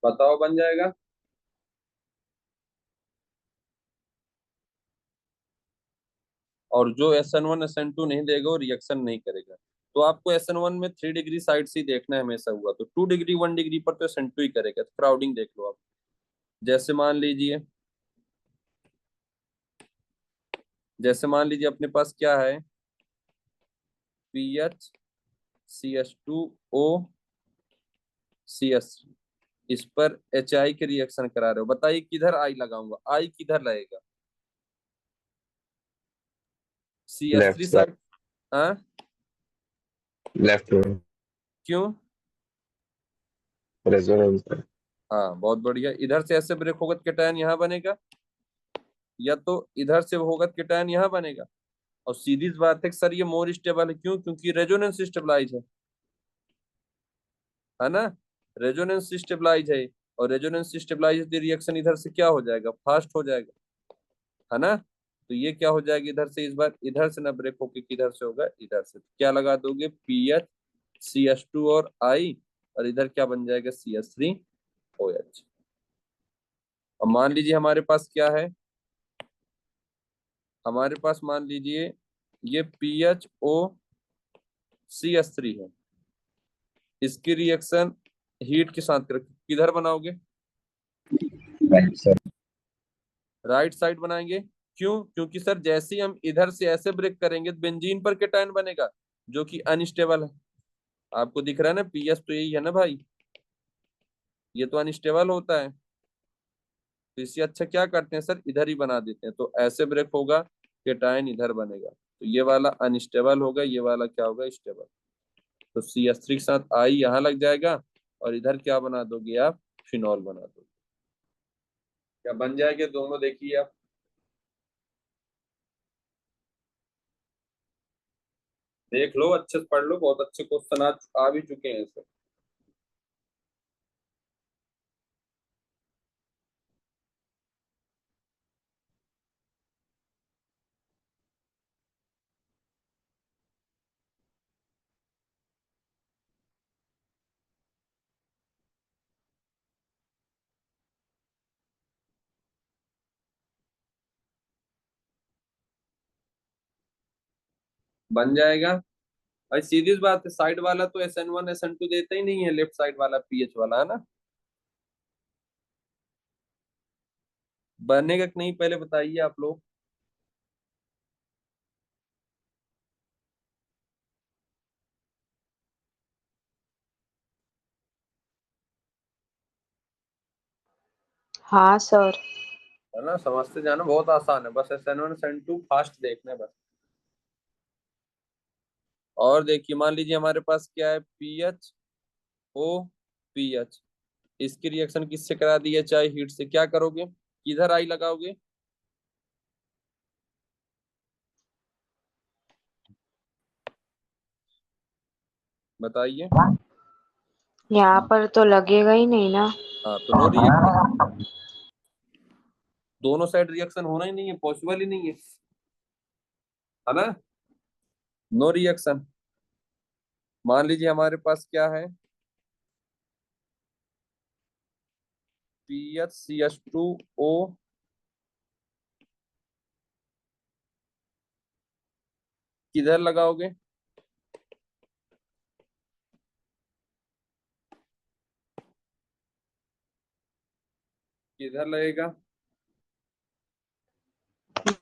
बताओ बन जाएगा। और जो SN1 SN2 नहीं देगा वो रिएक्शन नहीं करेगा। तो आपको SN1 में 3 डिग्री साइड से ही देखना है हमेशा, हुआ तो 2 डिग्री 1 डिग्री पर तो SN2 ही करेगा। तो क्राउडिंग देख लो आप। जैसे मान लीजिए, अपने पास क्या है, PH CH2O CS3, इस पर HI के रिएक्शन करा रहे हो। बताइए किधर आई लगाऊंगा, आई किधर लगेगा? CS3 left side, side. हाँ, लेफ्ट में क्यों? रेजोनेंस है। हाँ बहुत बढ़िया। इधर से ऐसे ब्रेक होगा तो कैटायन यहाँ बनेगा, या तो इधर से होगा तो कैटायन यहाँ बनेगा। और सीधी सी बात है कि सर ये मोर स्टेबल है, क्यों? क्योंकि रेजोनेंस स्टेबलाइज है ना। रेजोनेंस स्टेबलाइज है, और रेजोनेंस स्टेबलाइज रिएक्शन इधर से क्या हो जाएगा, फास्ट हो जाएगा, है ना। तो ये क्या हो जाएगा, इधर से, इस बार इधर से ना ब्रेक होके किधर से होगा, इधर से। क्या लगा दोगे, PH CH2 और I, और इधर क्या बन जाएगा, CH3OH। अब मान लीजिए हमारे पास क्या है, हमारे पास मान लीजिए ये PHO CH3 है। इसकी रिएक्शन हीट के साथ करके किधर बनाओगे, राइट साइड। राइट साइड बनाएंगे। क्यों? क्योंकि सर जैसे ही हम इधर से ऐसे ब्रेक करेंगे तो बेंजीन पर कैटायन बनेगा, जो कि अनस्टेबल है। आपको दिख रहा है ना, PS तो यही है ना भाई, ये तो अनस्टेबल होता है। तो इससे अच्छा क्या करते हैं सर, इधर ही बना देते हैं। तो ऐसे ब्रेक होगा, कैटायन इधर बनेगा, तो ये वाला अनस्टेबल होगा, ये वाला क्या होगा, स्टेबल। तो CH3 के साथ I यहाँ लग जाएगा, और इधर क्या बना दोगे आप, फिनॉल बना दोगे। क्या बन जाएंगे दोनों, देखिए आप। देख लो, अच्छे से पढ़ लो, बहुत अच्छे क्वेश्चन आ भी चुके हैं सर। बन जाएगा भाई, सीधी सी बात है। साइड वाला तो SN1 SN2 देता ही नहीं है, लेफ्ट साइड वाला PH वाला, है ना। बनेगा कि नहीं, पहले बताइए आप लोग। हाँ सर। है ना, समझते जाना, बहुत आसान है। बस SN1 SN2 फास्ट देखना है बस। और देखिए, मान लीजिए हमारे पास क्या है, PHO PH, इसकी रिएक्शन किससे करा दी है, चाहे हीट से। क्या करोगे, किधर आई लगाओगे, बताइए। यहाँ पर तो लगेगा ही नहीं ना। हाँ तो नो रिएक्शन, दोनों साइड रिएक्शन होना ही नहीं है, पॉसिबल ही नहीं है ना। No reaction. मान लीजिए हमारे पास क्या है, PHCH2O, किधर लगाओगे, किधर लगेगा,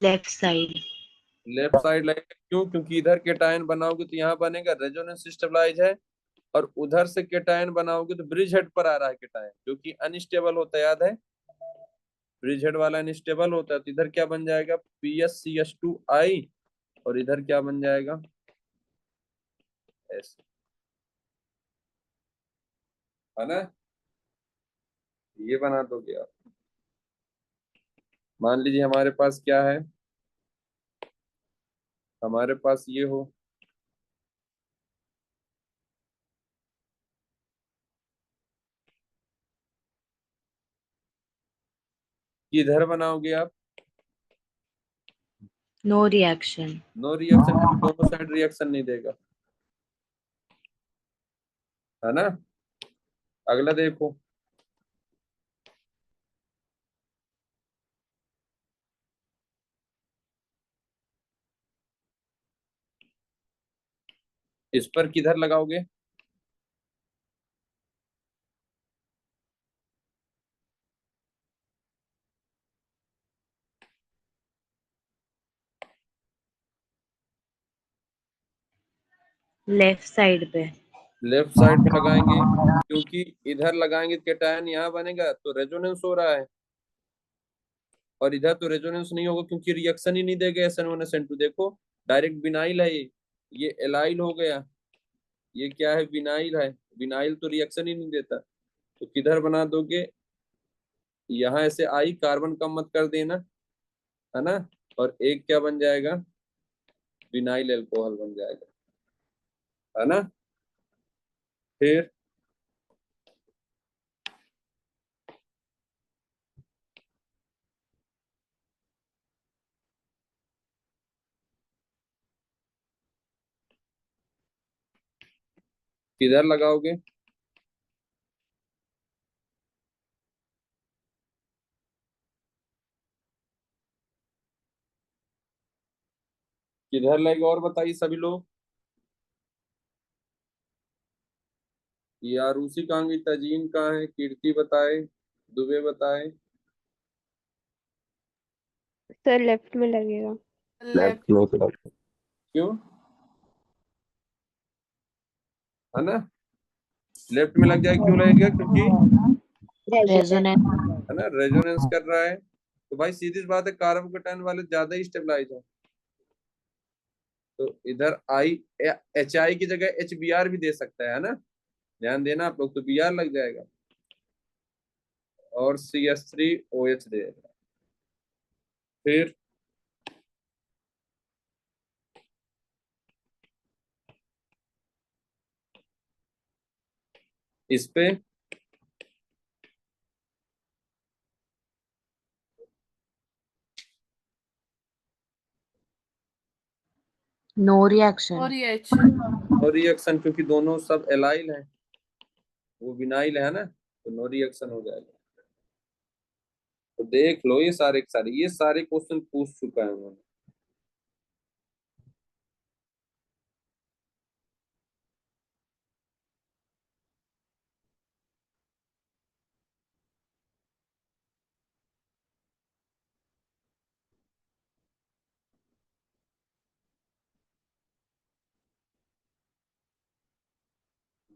लेफ्ट साइड। लेफ्ट साइड लगेगा। क्यों? क्योंकि इधर केटायन बनाओगे तो यहाँ बनेगा, रेजोनेंस स्टेबलाइज है। और उधर से केटायन बनाओगे तो ब्रिज हेड पर आ रहा है केटायन, जो कि अनस्टेबल होता है, याद है। ब्रिज हेड वाला अनस्टेबल होता है, तो इधर क्या बन जाएगा, PHCH2I, और इधर क्या बन जाएगा, ऐसे, है ना। ये बना दोगे आप। मान लीजिए हमारे पास क्या है, हमारे पास ये हो, किधर बनाओगे आप, नो रिएक्शन। नो रिएक्शन, क्योंकि दोनों साइड रिएक्शन नहीं देगा, है ना। अगला देखो, इस पर किधर लगाओगे? लेफ्ट साइड पे। लेफ्ट साइड पे लगाएंगे, क्योंकि इधर लगाएंगे कैटायन यहाँ बनेगा तो रेजोनेंस हो रहा है, और इधर तो रेजोनेंस नहीं होगा क्योंकि रिएक्शन ही नहीं देगा SN1 SN2। देखो डायरेक्ट बिनाइल है ये एलाइल हो गया। ये क्या है? विनाइल है। विनाइल तो रिएक्शन ही नहीं देता, तो किधर बना दोगे? यहाँ ऐसे आई, कार्बन कम मत कर देना, है ना। और एक क्या बन जाएगा? विनाइल एल्कोहल बन जाएगा, है ना। फिर किधर लगाओगे? किधर लगेगा और बताइए सभी लोग। ये आरूसी कहाँ गई? तजीन कहाँ है? कीर्ति बताए, दुबे बताए। सर लेफ्ट में लगेगा। लेफ्ट में तो क्यों? है ना, लेफ्ट में लग जाएगा। क्यों लगेगा? क्योंकि रेजोनेंस। है ना, रेजोनेंस कर रहा है। तो भाई सीधी सी बात है, कार्बोकेटाइन वाले ज्यादा ही स्टेबलाइज है, तो इधर आई, HI की जगह HBr भी दे सकता है ना। ध्यान देना आप लोग, तो Br लग जाएगा और CH3OH देगा। फिर इस पे नो रिएक्शन। और रिएक्शन। नो रिएक्शन, क्योंकि दोनों सब एलाइल है, वो विनाइल है ना, तो नो रिएक्शन हो जाएगा। तो देख लो, ये सारे क्वेश्चन पूछ चुका है उन्होंने।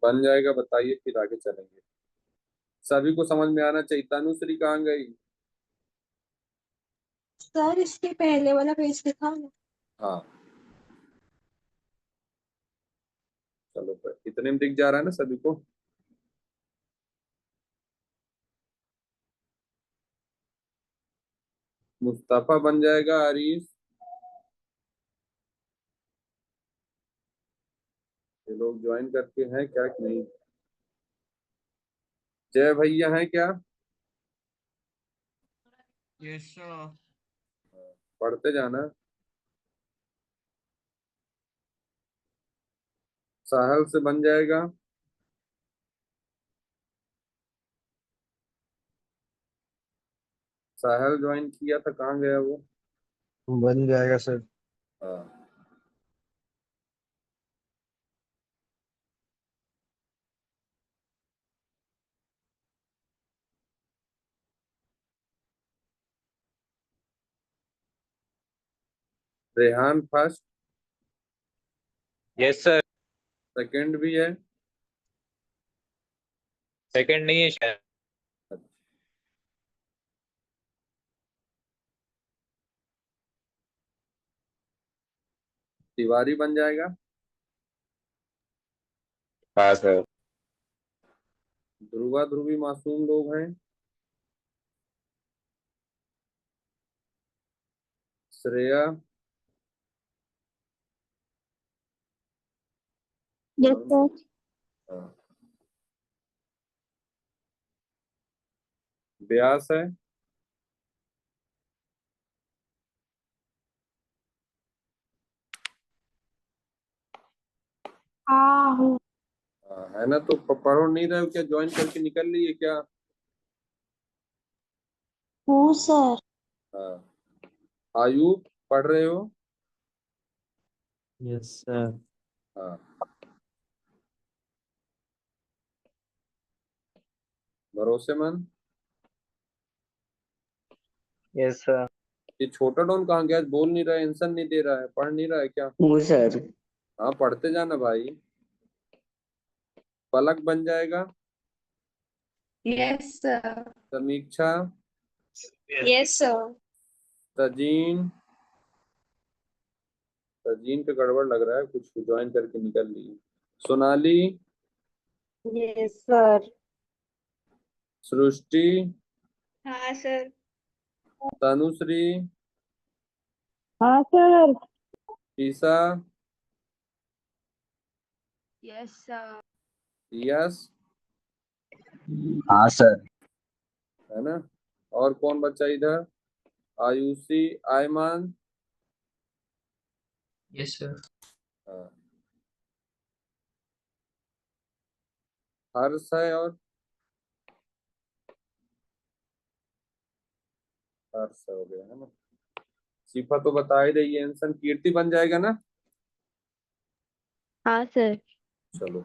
बन जाएगा, बताइए, फिर आगे चलेंगे। सभी को समझ में आना चाहिए। तनुश्री कहाँ गई? सर इसके पहले वाला पेज दिखाओ ना। हाँ चलो, पर इतने में दिख जा रहा है ना सभी को। मुस्तफा बन जाएगा, आरिफ, ये लोग ज्वाइन करके हैं क्या कि नहीं? जय भैया हैं क्या? Yes sir. पढ़ते जाना। साहल से बन जाएगा। साहल ज्वाइन किया था, कहाँ गया वो? बन जाएगा सर। हाँ। Rehan first, yes sir. Second भी है। सेकंड नहीं है शायद। तिवारी बन जाएगा। हाँ सर। ध्रुवा ध्रुवी मासूम लोग हैं। Shreya, yes sir. हाँ। व्यास है। हाँ हूँ। हाँ, है ना। तो पढ़ो नहीं रहे हो क्या? ज्वाइन करके निकल लिए क्या? हूँ सर। हाँ। आयुब, पढ़ रहे हो? Yes sir. हाँ। भरोसेमंद। Yes sir. ये छोटा डॉन कहाँ गया? बोल नहीं रहा है, आंसर नहीं दे रहा है, पढ़ नहीं रहा है क्या? हूँ सर। हाँ पढ़ते जाना भाई। पलक बन जाएगा। Yes sir. Samiksha. Yes sir. Tazeen. Tazeen पे गड़बड़ लग रहा है, कुछ ज्वाइन करके निकल ली है। सोनाली। Yes sir. सृष्टि। हाँ सर। तनुश्री। हाँ sir. Isa. Yes sir. Yes. हाँ सर। है ना? और कौन बचा इधर? आयुषी। आयमान। Yes sir. हाँ। हर्ष है और हर्ष हो गया है ना? शिफा तो बता ही रही है आंसर। कीर्ति बन जाएगा ना? हाँ सर। चलो।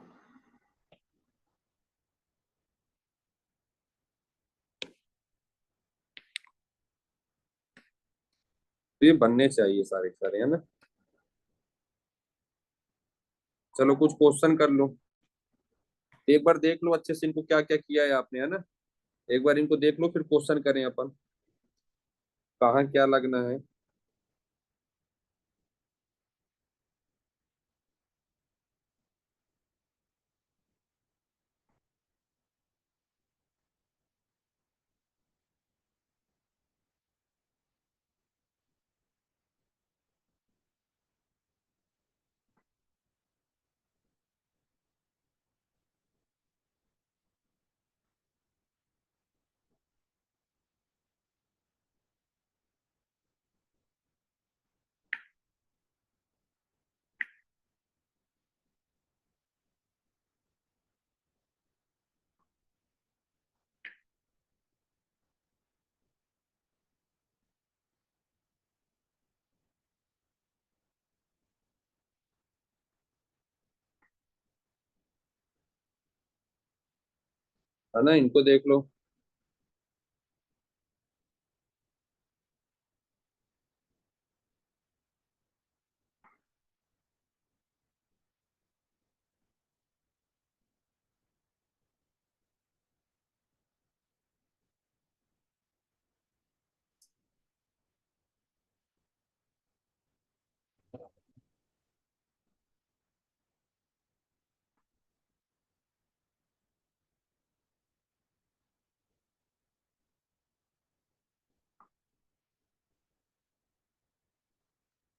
तो ये बनने चाहिए सारे के सारे, है ना? चलो कुछ क्वेश्चन कर लो। एक बार देख लो अच्छे से इनको क्या क्या किया है आपने, है ना? एक बार इनको देख लो फिर क्वेश्चन करें अपन, कहाँ क्या लगना है। है ना? इनको देख लो।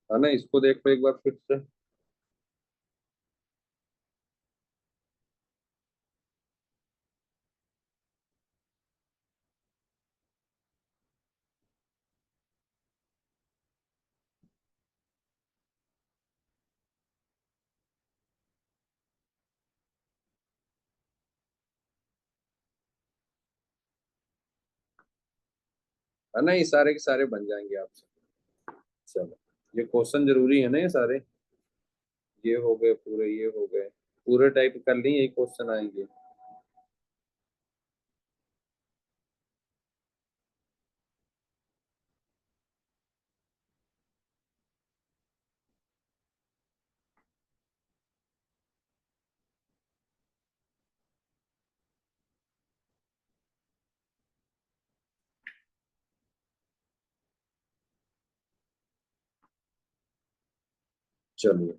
है ना? इसको देख लो एक बार फिर से। है ना? ये सारे के सारे बन जाएंगे आपसे। चलो, ये क्वेश्चन जरूरी है ना ये सारे। ये हो गए पूरे, ये हो गए पूरे, टाइप कर ली, यही क्वेश्चन आएंगे। चलिए।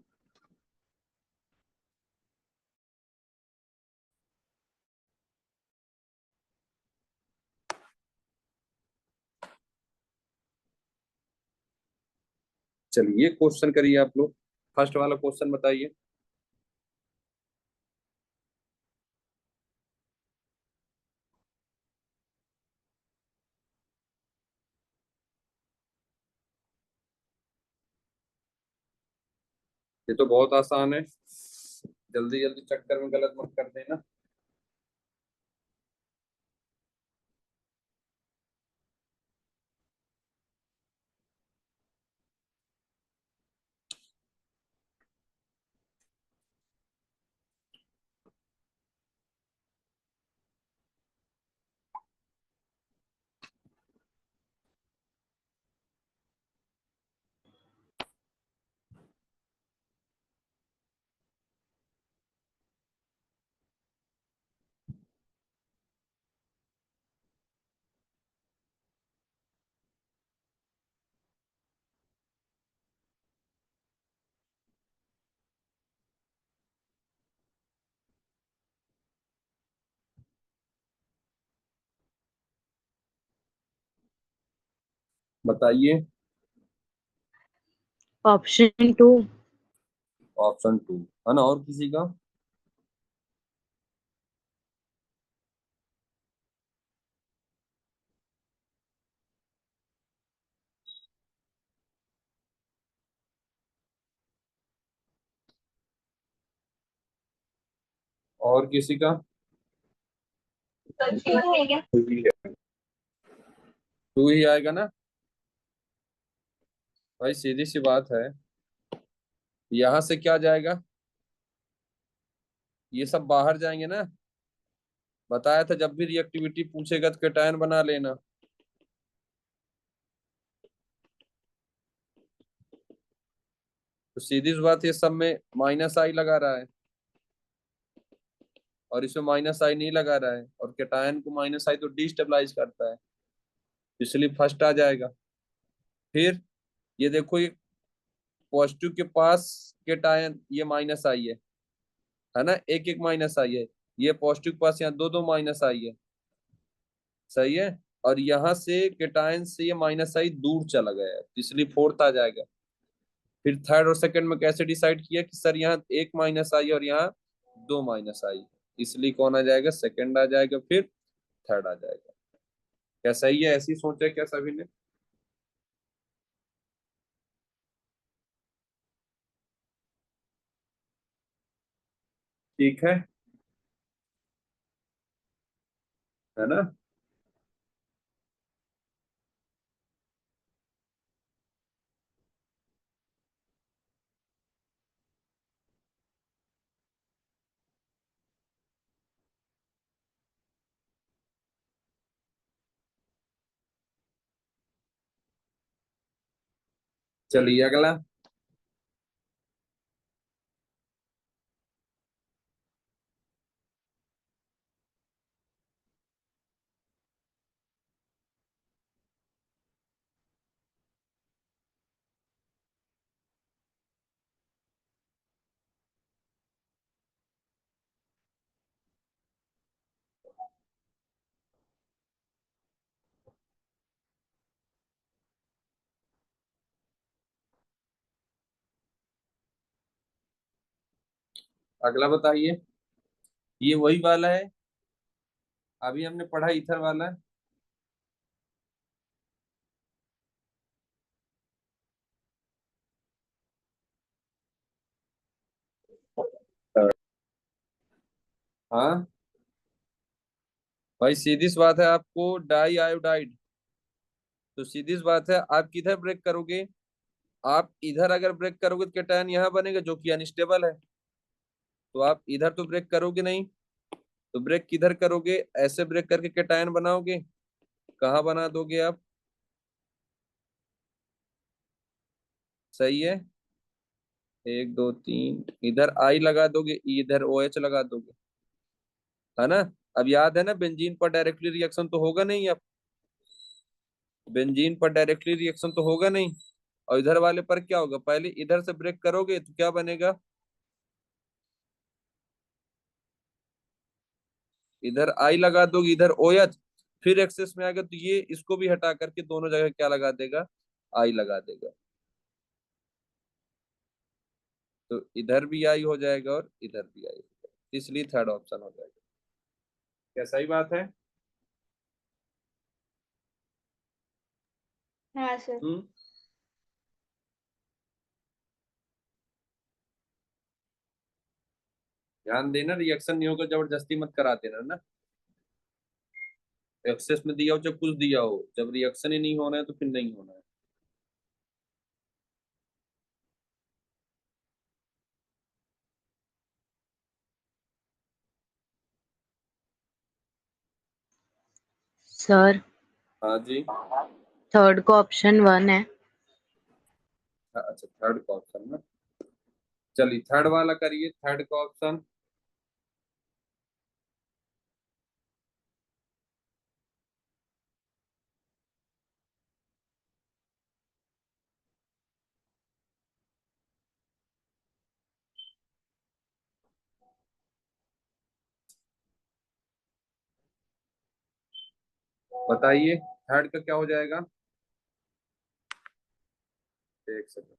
चलिए क्वेश्चन करिए आप लोग। फर्स्ट वाला क्वेश्चन बताइए। ये तो बहुत आसान है, जल्दी जल्दी चक्कर में गलत मत कर देना। बताइए। ऑप्शन 2। ऑप्शन 2 है ना, और किसी का? और किसी का? टू ही आएगा ना? भाई सीधी सी बात है, यहां से क्या जाएगा? ये सब बाहर जाएंगे ना। बताया था जब भी रिएक्टिविटी पूछेगा तो कैटायन बना लेना। तो सीधी सी बात, ये सब में माइनस आई लगा रहा है और इसमें माइनस आई नहीं लगा रहा है, और कैटायन को माइनस आई तो डिस्टेबलाइज करता है, इसलिए फर्स्ट आ जाएगा। फिर ये देखो, ये पॉजिटिव के पास कैटायन ये माइनस आई है ना, एक एक माइनस आई है। ये पॉजिटिव के पास यहाँ दो दो माइनस आई है, सही है। और यहाँ से कैटायन से ये माइनस आई दूर चला गया है, इसलिए फोर्थ आ जाएगा। फिर थर्ड और सेकंड में कैसे डिसाइड किया कि सर यहाँ एक माइनस आई और यहाँ दो माइनस आई, इसलिए कौन आ जाएगा? सेकंड आ जाएगा, फिर थर्ड आ जाएगा। क्या सही है? ऐसी सोचा क्या सभी ने? ठीक है ना? चलिए अगला। अगला बताइए। ये वही वाला है, अभी हमने पढ़ा इथर वाला। हाँ भाई, सीधी सी बात है, आपको डाई आयोडाइड, तो सीधी सी बात है आप किधर ब्रेक करोगे? आप इधर अगर ब्रेक करोगे तो कैटायन यहाँ बनेगा जो कि अनस्टेबल है, तो आप इधर तो ब्रेक करोगे नहीं। तो ब्रेक किधर करोगे? ऐसे ब्रेक करके कैटायन बनाओगे। कहाँ बना दोगे आप? सही है, एक दो तीन, इधर आई लगा दोगे, इधर ओ एच लगा दोगे, है ना। अब याद है ना, बेंजीन पर डायरेक्टली रिएक्शन तो होगा नहीं अब, बेंजीन पर डायरेक्टली रिएक्शन तो होगा नहीं। और इधर वाले पर क्या होगा? पहले इधर से ब्रेक करोगे तो क्या बनेगा? इधर आई लगा दोगे, इधर ओ एच, फिर एक्सेस में आएगा तो ये इसको भी हटा करके दोनों जगह क्या लगा देगा? आई लगा देगा। तो इधर भी आई हो जाएगा और इधर भी आई हो जाएगा, इसलिए थर्ड ऑप्शन हो जाएगा। क्या सही बात है? हाँ सर। हम्म। ध्यान देना, रिएक्शन नहीं होगा जबरदस्ती मत करा देना ना। एक्सेस में दिया हो जब कुछ दिया हो, जब रिएक्शन ही नहीं होना है तो फिर नहीं होना है। सर, हाँ जी। थर्ड का ऑप्शन 1 है। अच्छा, थर्ड का ऑप्शन ना। चलिए थर्ड वाला करिए, थर्ड का ऑप्शन। बताइए थर्ड का क्या हो जाएगा? एक सेकंड।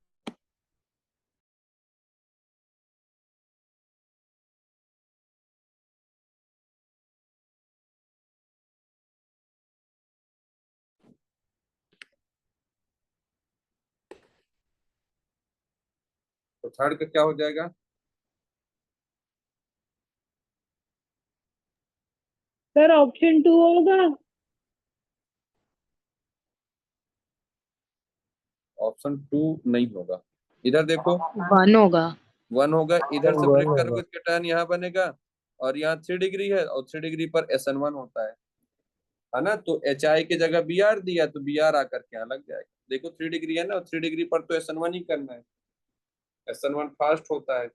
तो थर्ड का क्या हो जाएगा? सर ऑप्शन 2 होगा। ऑप्शन 2 नहीं होगा। इधर देखो 1 होगा। 1 होगा, इधर से वन ब्रेक होगा। करोगे कैटायन यहाँ बनेगा, और यहाँ 3 डिग्री है, और 3 डिग्री पर SN1 होता है ना। तो HI की जगह Br दिया, तो Br आकर के यहाँ लग जाएगा। देखो 3 डिग्री है ना, और 3 डिग्री पर तो SN1 ही करना है, SN1 फास्ट होता है।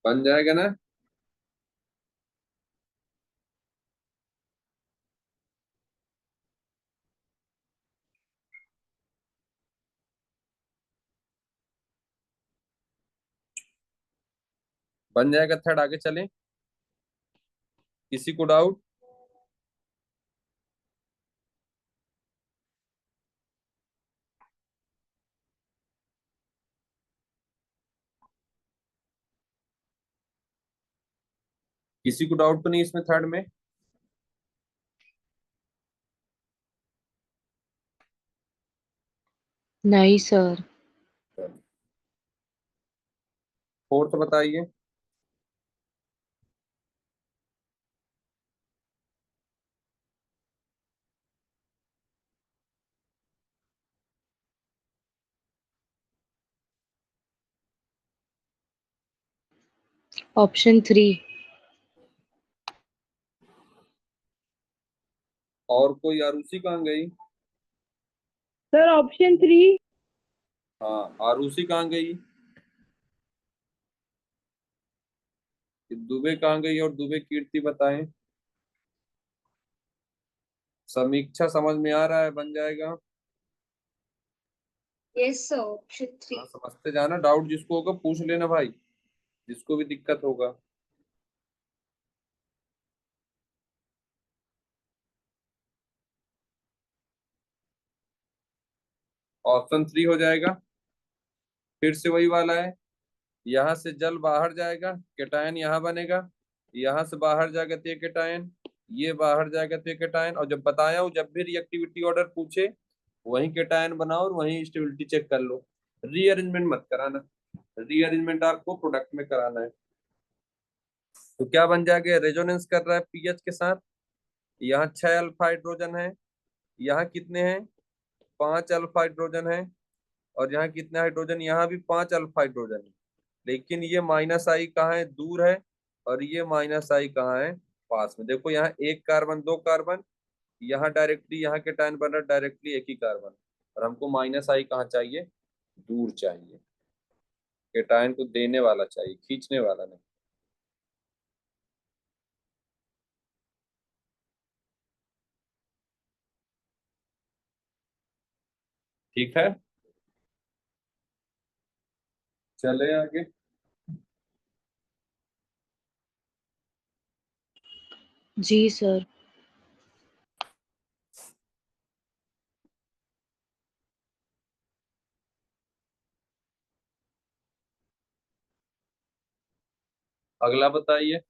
बन जाएगा ना। बन जाएगा थर्ड। आगे चलें, किसी को डाउट? किसी को डाउट तो नहीं इसमें थर्ड में? नहीं सर। फोर्थ बताइए। ऑप्शन 3। और कोई? आरुषि कहाँ गई? Sir option 3। हाँ, आरुषि कहाँ गई? दुबे कहाँ गई? और दुबे कीर्ति बताएं। समीक्षा समझ में आ रहा है? बन जाएगा। Yes sir, option 3। हाँ, समझते जाना। डाउट जिसको होगा पूछ लेना भाई, जिसको भी दिक्कत होगा। ऑप्शन 3 हो जाएगा। फिर से वही वाला है, यहाँ से जल बाहर जाएगा, केटायन यहाँ बनेगा, यहाँ से बाहर जाएगा तो ये केटायन, ये बाहर जाएगा तो ये केटायन। और जब बताया हूँ, जब भी रिएक्टिविटी ऑर्डर पूछे वहीं केटायन बनाओ और वहीं स्टेबिलिटी चेक कर लो, रीअरेंजमेंट मत कराना। रीअरेंजमेंट आपको प्रोडक्ट में कराना है। तो क्या बन जाएगा? रेजोनेंस कर रहा है पीएच के साथ। यहाँ 6 अल्फा हाइड्रोजन है, यहाँ कितने हैं? 5 अल्फा हाइड्रोजन है। और यहाँ कितने हाइड्रोजन? यहाँ भी 5 अल्फा हाइड्रोजन है। लेकिन ये माइनस आई कहाँ है? दूर है। और ये माइनस आई कहाँ है? पास में। देखो यहाँ एक कार्बन, दो कार्बन, यहाँ डायरेक्टली यहाँ के टाइन बन रहा है, डायरेक्टली एक ही कार्बन। और हमको माइनस आई कहाँ चाहिए? दूर चाहिए। केटायन को देने वाला चाहिए, खींचने वाला नहीं। ठीक है, चले आगे। जी सर। अगला बताइए।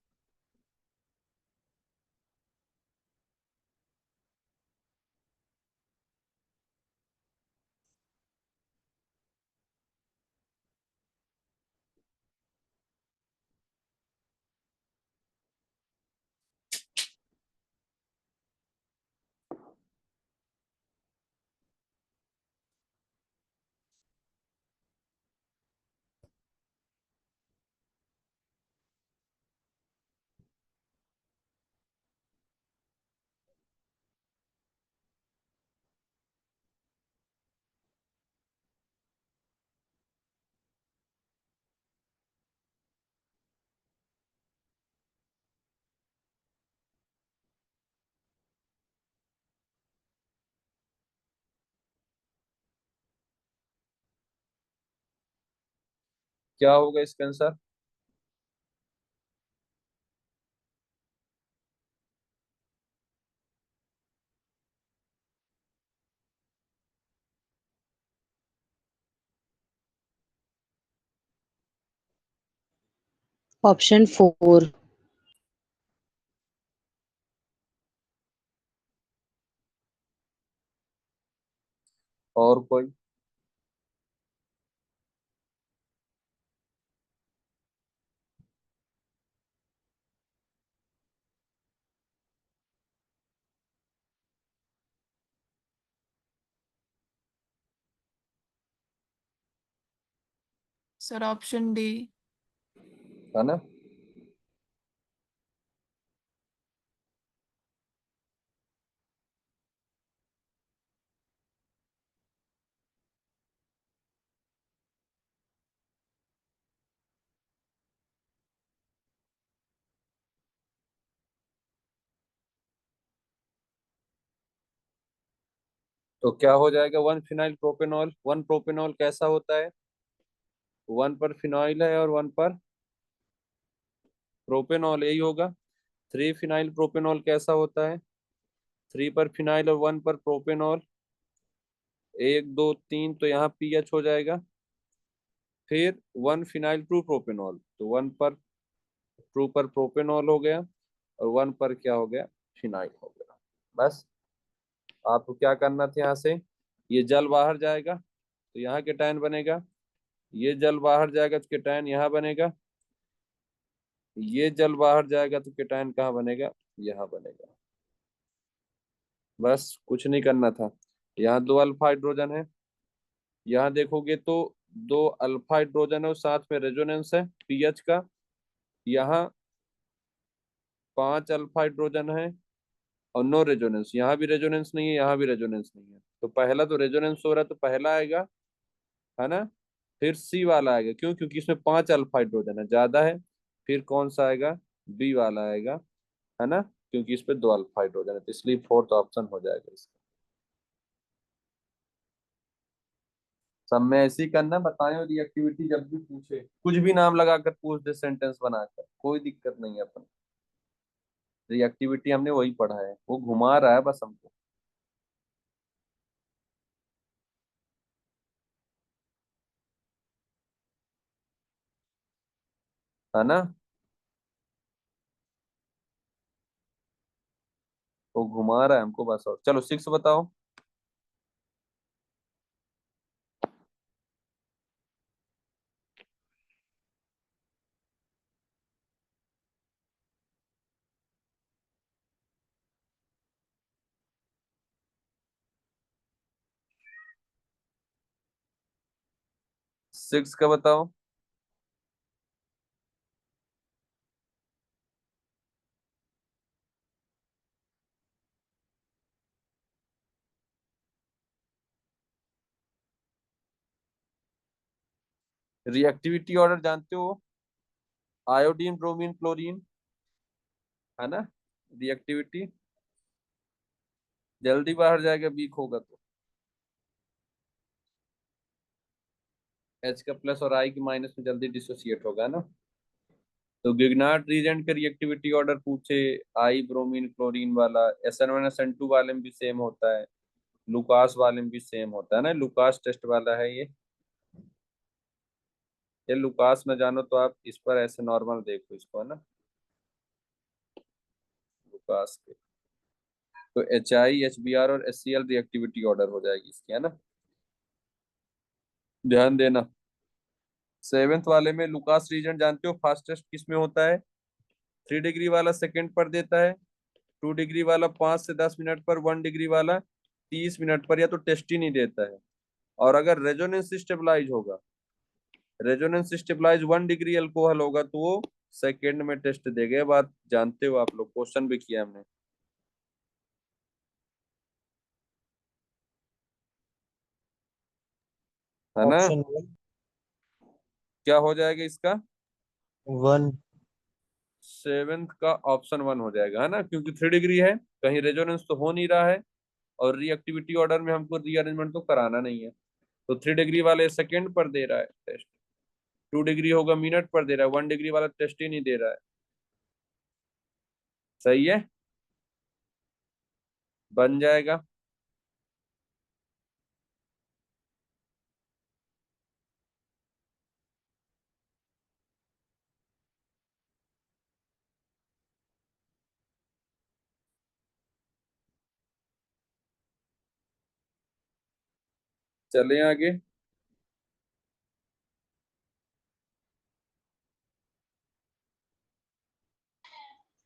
क्या होगा इसका आंसर? ऑप्शन 4। और कोई? Sir option D. है ना? तो क्या हो जाएगा? 1 फिनाइल प्रोपेनॉल। 1 प्रोपेनॉल कैसा होता है? 1 पर फिनाइल है और 1 पर प्रोपेनॉल, यही होगा। 3 फिनाइल प्रोपेनॉल कैसा होता है? 3 पर फिनाइल और 1 पर प्रोपेनॉल। 1 2 3, तो यहाँ पीएच हो जाएगा। फिर 1 फिनाइल 2 प्रोपेनॉल, तो 1 पर प्रोपेनॉल हो गया और 1 पर क्या हो गया? फिनाइल हो गया। बस आपको क्या करना था? यहाँ से ये जल बाहर जाएगा तो यहाँ केटायन बनेगा, ये जल बाहर जाएगा तो केटायन यहाँ बनेगा, ये जल बाहर जाएगा तो केटायन कहाँ बनेगा? यहाँ बनेगा। बस कुछ नहीं करना था। यहाँ 2 अल्फा हाइड्रोजन है, यहाँ देखोगे तो 2 अल्फा हाइड्रोजन है और साथ में रेजोनेंस है पीएच का। यहाँ 5 अल्फा हाइड्रोजन है और नो रेजोनेंस, यहाँ भी रेजोनेंस नहीं है, यहाँ भी रेजोनेंस नहीं है। तो पहला तो रेजोनेंस हो रहा है तो पहला आएगा, है ना? फिर सी वाला आएगा, क्यों? क्योंकि इसमें 5 अल्फा हाइड्रोजन है, ज्यादा है। फिर कौन सा आएगा? बी वाला आएगा, है ना? क्योंकि इस पे 2 अल्फा हाइड्रोजन है, तो इसलिए फोर्थ ऑप्शन हो जाएगा इसका। सब में ऐसे ही करना, बताएं। और रिएक्टिविटी जब भी पूछे कुछ भी नाम लगाकर पूछ दे, सेंटेंस बनाकर, कोई दिक्कत नहीं है। अपन रिएक्टिविटी हमने वही पढ़ा है, वो घुमा रहा है बस हमको, है ना? वो घुमा रहा है हमको बस। और चलो 6 बताओ। सिक्स का बताओ। रिएक्टिविटी ऑर्डर जानते हो? आयोडीन, ब्रोमीन, क्लोरीन, है ना? रिएक्टिविटी जल्दी बाहर जाएगा वीक होगा तो। एच का प्लस और आई की माइनस में जल्दी डिसोसिएट होगा, है ना? तो गिग्नार्ड रीजेंट के रिएक्टिविटी ऑर्डर पूछे, आई ब्रोमीन क्लोरीन वाला, SN1 SN2 वाले में भी सेम होता है, लुकास वाले में भी सेम होता है ना। लुकास टेस्ट वाला है ये लुकास में जानो तो आप इस पर ऐसे नॉर्मल देखो इसको, है ना? लुकास के तो HI HBr और HCl रिएक्टिविटी ऑर्डर हो जाएगी इसकी, है ना? ध्यान देना। 7th वाले में लुकास रीजन जानते हो फास्टेस्ट किस में होता है? 3 डिग्री वाला सेकंड पर देता है, 2 डिग्री वाला 5 से 10 मिनट पर, 1 डिग्री वाला 30 मिनट पर, या तो टेस्ट ही नहीं देता है। और अगर रेजोनेंस स्टेबलाइज होगा, रेजोनेंस स्टेबलाइज 1 डिग्री अल्कोहल होगा तो वो सेकेंड में टेस्ट देगा। ये बात जानते हो आप लोग, क्वेश्चन भी किया हमने, है ना? ऑप्शन क्या हो जाएगा इसका? 1। 7th का ऑप्शन 1 हो जाएगा, है ना? क्योंकि 3 डिग्री है, कहीं रेजोनेंस तो हो नहीं रहा है, और रिएक्टिविटी ऑर्डर में हमको रीअरेंजमेंट तो कराना नहीं है, तो 3 डिग्री वाले सेकेंड पर दे रहा है टेस्ट। 2 डिग्री होगा मिनट पर दे रहा है, 1 डिग्री वाला टेस्ट ही नहीं दे रहा है। सही है, बन जाएगा। चलें आगे।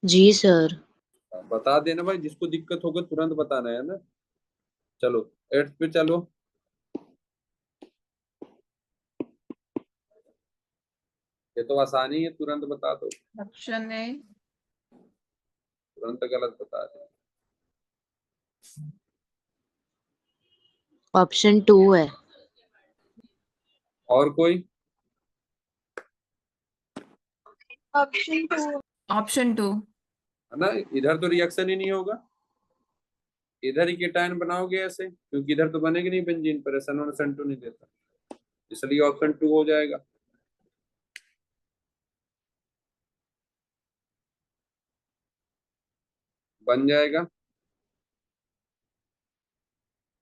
जी सर। बता देना भाई, जिसको दिक्कत होगा तुरंत बताना है ना। चलो 8th पे चलो। ये तो आसानी है, तुरंत बता दो। Option A. तुरंत गलत बता दो। ऑप्शन 2 है। और कोई? ऑप्शन 2। ऑप्शन 2। है ना, इधर तो रिएक्शन ही नहीं होगा, इधर ही केटायन बनाओगे ऐसे, क्योंकि इधर तो बनेगी नहीं बेंजीन पर, SN1 SN2 नहीं देता, इसलिए ऑप्शन 2 हो जाएगा। बन जाएगा,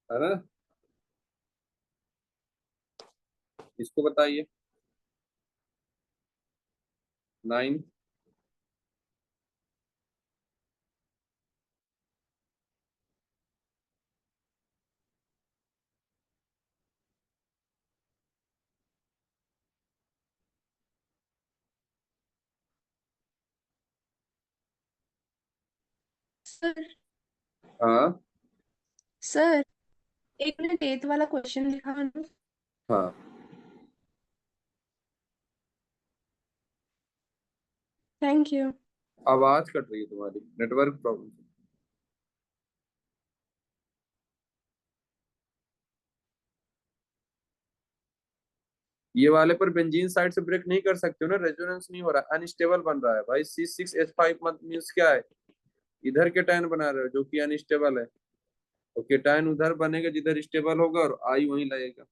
है ना। इसको बताइए। 9। सर हाँ सर, एक मिनट 8th वाला क्वेश्चन लिखा मैंने। हाँ, थैंक यू। आवाज कट रही है तुम्हारी, नेटवर्क प्रॉब्लम। ये वाले पर बेंजीन साइड से ब्रेक नहीं कर सकते हो ना, रेजोनेंस नहीं हो रहा, अनस्टेबल बन रहा है भाई। C6H5 मत मींस क्या है, इधर केटायन बना रहे हो जो कि अनस्टेबल है, तो केटायन उधर बनेगा जिधर स्टेबल होगा और आई वहीं लगेगा।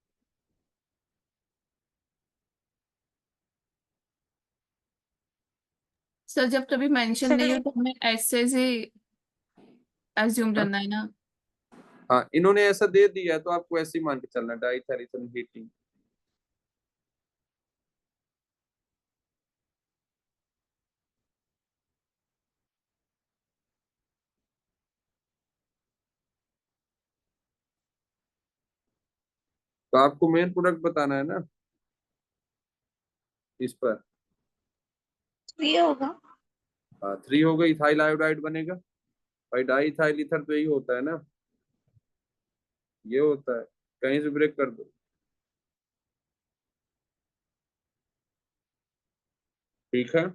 सर जब कभी मेंशन नहीं हो तो हमें ऐसे से एज्यूम हाँ करना है ना। हाँ, इन्होंने ऐसा दे दिया है तो आपको ऐसे ही मान के चलना, डाइथैरिथन हीटिंग। तो आपको मेन प्रोडक्ट बताना है ना इस पर। 3 होगा। हाँ 3 होगा, इथाइल आयोडाइड बनेगा भाई। डाई इथाइल ईथर तो यही होता है ना, ये होता है, कहीं से ब्रेक कर दो। ठीक है,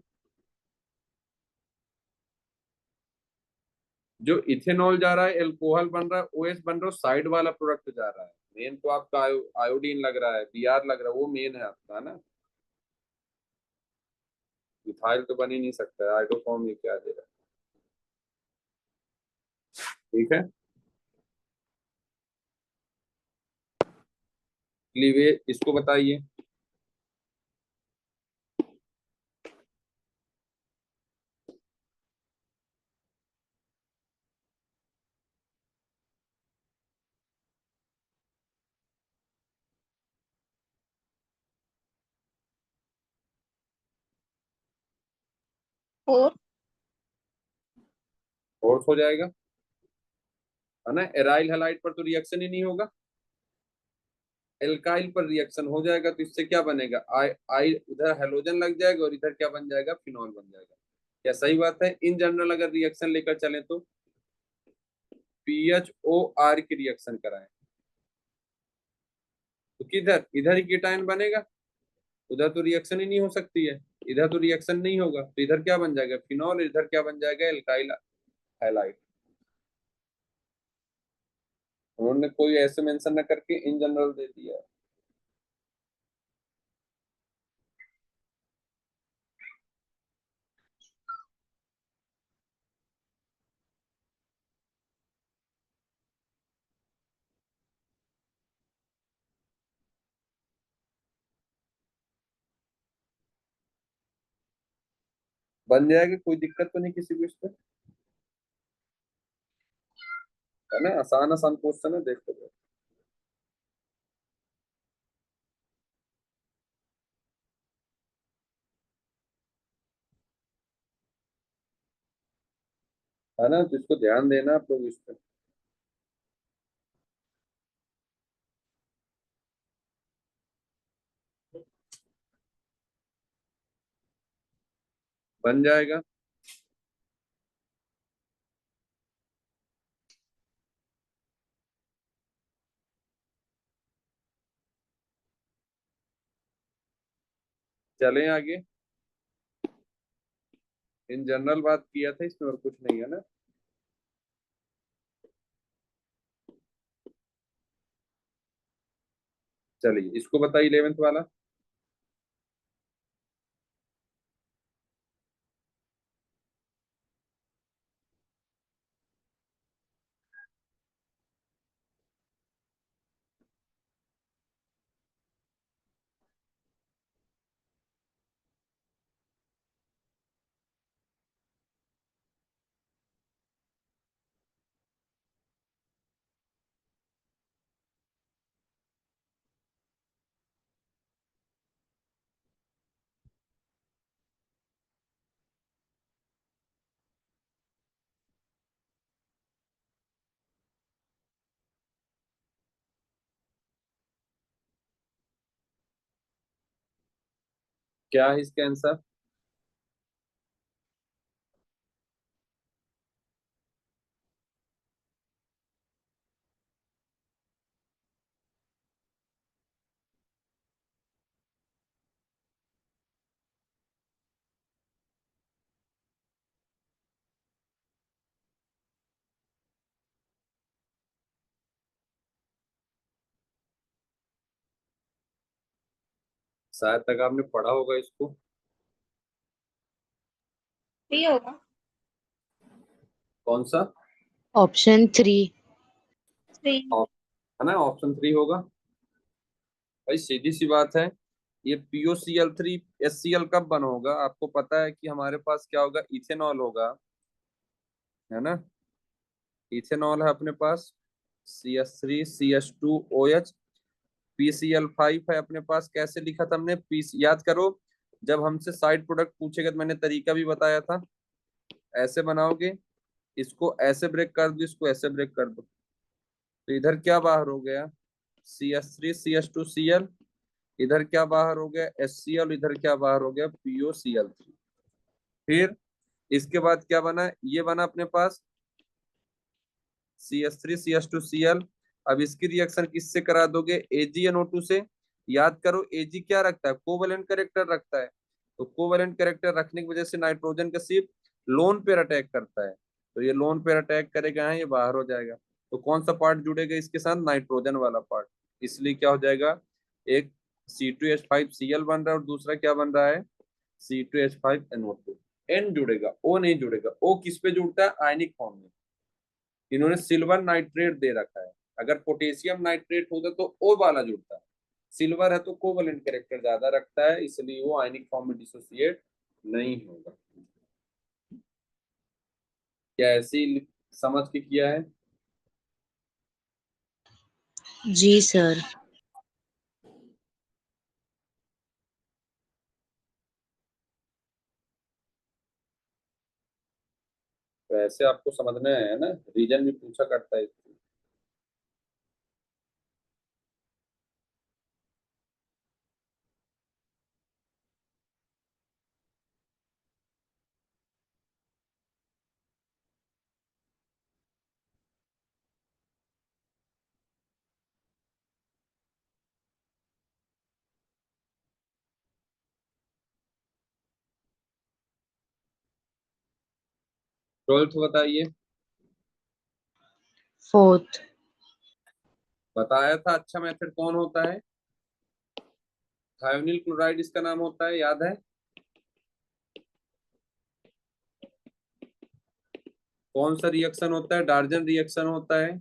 जो इथेनॉल जा रहा है, एल्कोहल बन रहा है, OH बन रहा है, साइड वाला प्रोडक्ट जा रहा है। मेन तो आपका आयोडीन लग रहा है, BR लग रहा है, वो मेन है आपका, है ना। इथाइल तो बन ही नहीं सकता है, हाइड्रोफॉर्म ये क्या दे रहा है। ठीक है, क्लीवे इसको बताइए। फोर। फोर्थ हो जाएगा, है ना। एराइल हैलाइड पर तो रिएक्शन ही नहीं होगा, एल्काइल पर रिएक्शन हो जाएगा, तो इससे क्या बनेगा, आई आई उधर हेलोजन लग जाएगा और इधर क्या बन जाएगा, फिनॉल बन जाएगा। क्या सही बात है? इन जनरल अगर रिएक्शन लेकर चले तो PHOR की रिएक्शन कराएं तो किधर, इधर ही कीटायन बनेगा, उधर तो रिएक्शन ही नहीं हो सकती है। इधर तो रिएक्शन नहीं होगा, तो इधर क्या बन जाएगा, फिनॉल, इधर क्या बन जाएगा, एल्काइल हैलाइड। उन्होंने कोई ऐसे मेंशन न करके इन जनरल दे दिया है। बन जाएगा, कोई दिक्कत तो नहीं किसी को इस पे, है ना? आसान आसान क्वेश्चन है, देखो तो। है ना? तो इसको ध्यान देना आप लोग इस पे। बन जाएगा। चलें आगे। इन जनरल बात किया था, इसमें और कुछ नहीं है ना। चलिए इसको बताइए 11th वाला। क्या है इसका आंसर? शायद तक आपने पढ़ा होगा इसको। भी होगा। कौन सा? ऑप्शन 3। 3। है ना, ऑप्शन 3 होगा। भाई सीधी सी बात है, ये POCl3 HCl कब बना होगा? आपको पता है कि हमारे पास क्या होगा, इथेनॉल होगा, है ना? इथेनॉल है अपने पास, CH3CH2OH, PCl5 है अपने पास। कैसे लिखा था हमने? पी, याद करो, जब हमसे साइड प्रोडक्ट पूछेगा तो मैंने तरीका भी बताया था। ऐसे बनाओगे, इसको ऐसे ब्रेक कर दो, इसको ऐसे ब्रेक कर दो, तो इधर क्या बाहर हो गया, CH3CH2Cl, इधर क्या बाहर हो गया, HCl, इधर क्या बाहर हो गया, POCl3। फिर इसके बाद क्या बना, ये बना अपने पास CH3CH2Cl। अब इसकी रिएक्शन किससे करा दोगे, AgNO2 से। याद करो Ag क्या रखता है, कोवेलेंट कैरेक्टर रखता है, तो कोवेलेंट कैरेक्टर रखने की वजह से नाइट्रोजन का सिर्फ लोन पेयर अटैक करता है, तो ये लोन पेयर अटैक करेगा, ये बाहर हो जाएगा। तो कौन सा पार्ट जुड़ेगा इसके साथ, नाइट्रोजन वाला पार्ट। इसलिए क्या हो जाएगा, एक C2H5Cl बन रहा है और दूसरा क्या बन रहा है, C2H5NO2। N जुड़ेगा, O नहीं जुड़ेगा। O किस पे जुड़ता है, आयनिक फॉर्म में। इन्होंने सिल्वर नाइट्रेट दे रखा है, अगर पोटेशियम नाइट्रेट होता तो ओ वाला जुड़ता है। सिल्वर है तो कोवेलेंट कैरेक्टर ज्यादा रखता है, इसलिए वो आयनिक फॉर्म में डिसोसिएट नहीं होगा। क्या ऐसी समझ के किया है? जी सर। तो ऐसे आपको समझना है ना, रीजन भी पूछा करता है। 12th बताइए। 4th। बताया था अच्छा मेथड कौन होता है, थायोनिल क्लोराइड इसका नाम होता है, याद है? कौन सा रिएक्शन होता है, डार्जन रिएक्शन होता है,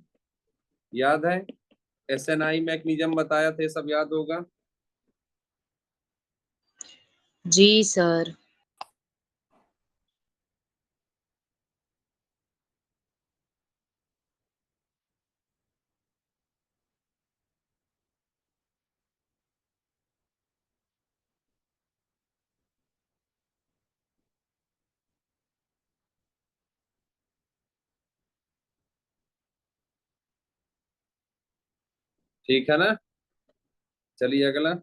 याद है? SNI मैग्नीशियम बताया था, ये सब याद होगा। जी सर। ठीक है ना। चलिए अगला।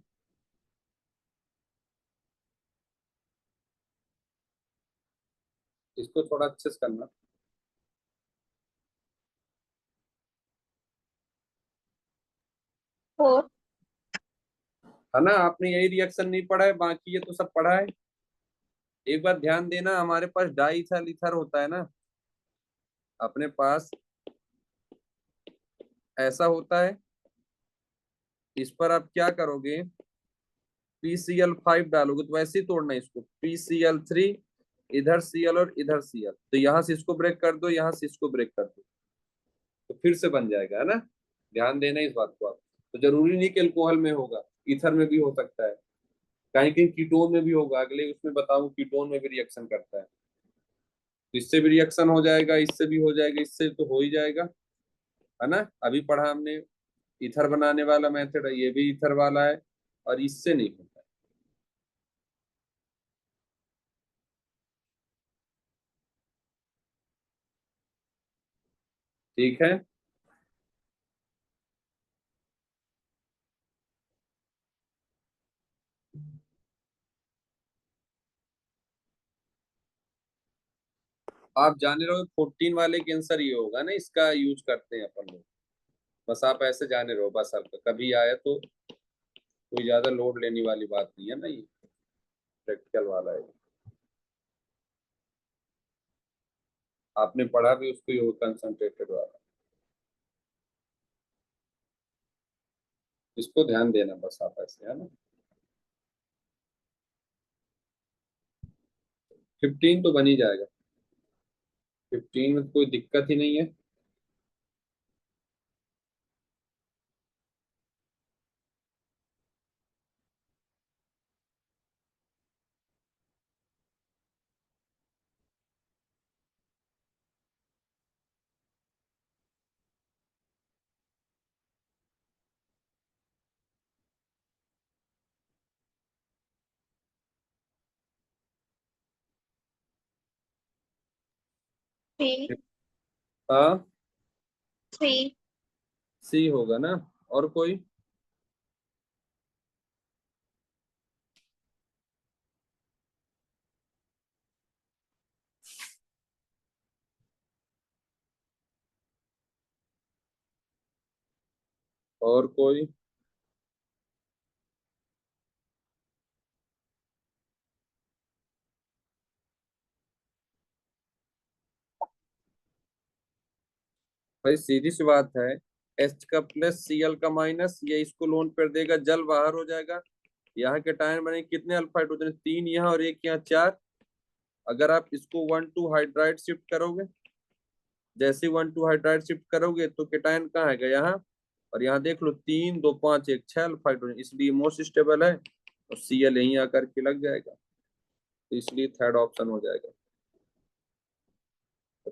इसको थोड़ा अच्छे से करना। फोर। है ना, आपने यही रिएक्शन नहीं पढ़ा है, बाकी ये तो सब पढ़ा है। एक बार ध्यान देना, हमारे पास डाई इथर इथर होता है ना, अपने पास ऐसा होता है। इस पर आप क्या करोगे, PCl5 डालोगे तो वैसे ही तोड़ना है इसको, PCl3, इधर Cl और इधर Cl, तो यहां से इसको ब्रेक कर दो, यहां से इसको ब्रेक कर दो, तो फिर से बन जाएगा, है ना। ध्यान देना इस बात को आप। तो जरूरी नहीं कि अल्कोहल में होगा, ईथर में भी हो सकता है, कहीं कहीं कीटोन में भी होगा, अगले उसमें बताऊं कीटोन में भी रिएक्शन करता है। तो इससे भी रिएक्शन हो जाएगा, इससे भी हो जाएगा, इससे तो हो ही जाएगा, है ना। अभी पढ़ा हमने ईथर बनाने वाला मेथड है, ये भी ईथर वाला है, और इससे नहीं होता है। ठीक है। आप जाने रहो 14 वाले के आंसर ये होगा ना, इसका यूज करते हैं अपन लोग। बस आप ऐसे जाने रहो, बस आपका कभी आया तो कोई ज्यादा लोड लेने वाली बात नहीं है ना, ये प्रैक्टिकल वाला है। आपने पढ़ा भी उसको, ये कंसंट्रेटेड वाला, इसको ध्यान देना बस आप ऐसे, है ना। 15 तो बन ही जाएगा, 15 में कोई दिक्कत ही नहीं है। थ्री। हाँ, थ्री। सी होगा ना। और कोई? और कोई? भाई सीधी सी बात है, H का प्लस Cl का माइनस, ये इसको लोन कर देगा, जल बाहर हो जाएगा। यहाँ के टाइम बने कितने अल्फा हाइड्रोजन, 3 यहाँ और 1 यहाँ, 4। अगर आप इसको 1,2 हाइड्राइड शिफ्ट करोगे, जैसे 1,2 हाइड्राइड शिफ्ट करोगे तो केटायन कहाँ है यहाँ, और यहाँ देख लो 3 2 5 1 6 अल्फा हाइड्रोजन, इसलिए मोस्ट स्टेबल है, और Cl यहीं आकर के लग जाएगा, तो इसलिए थर्ड ऑप्शन हो जाएगा।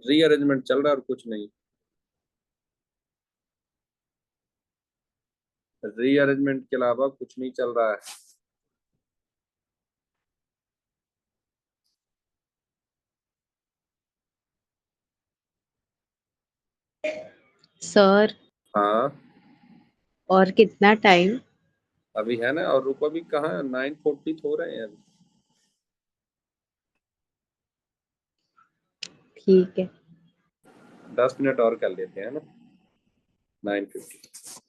रीअरेंजमेंट चल रहा है और कुछ नहीं, रीअरेंजमेंट के अलावा कुछ नहीं चल रहा है। सर हाँ, और कितना टाइम? अभी है ना, और रुको अभी कहाँ, 9:40 हो रहे हैं अभी। ठीक है। 10 मिनट और कर लेते हैं ना, 9:50।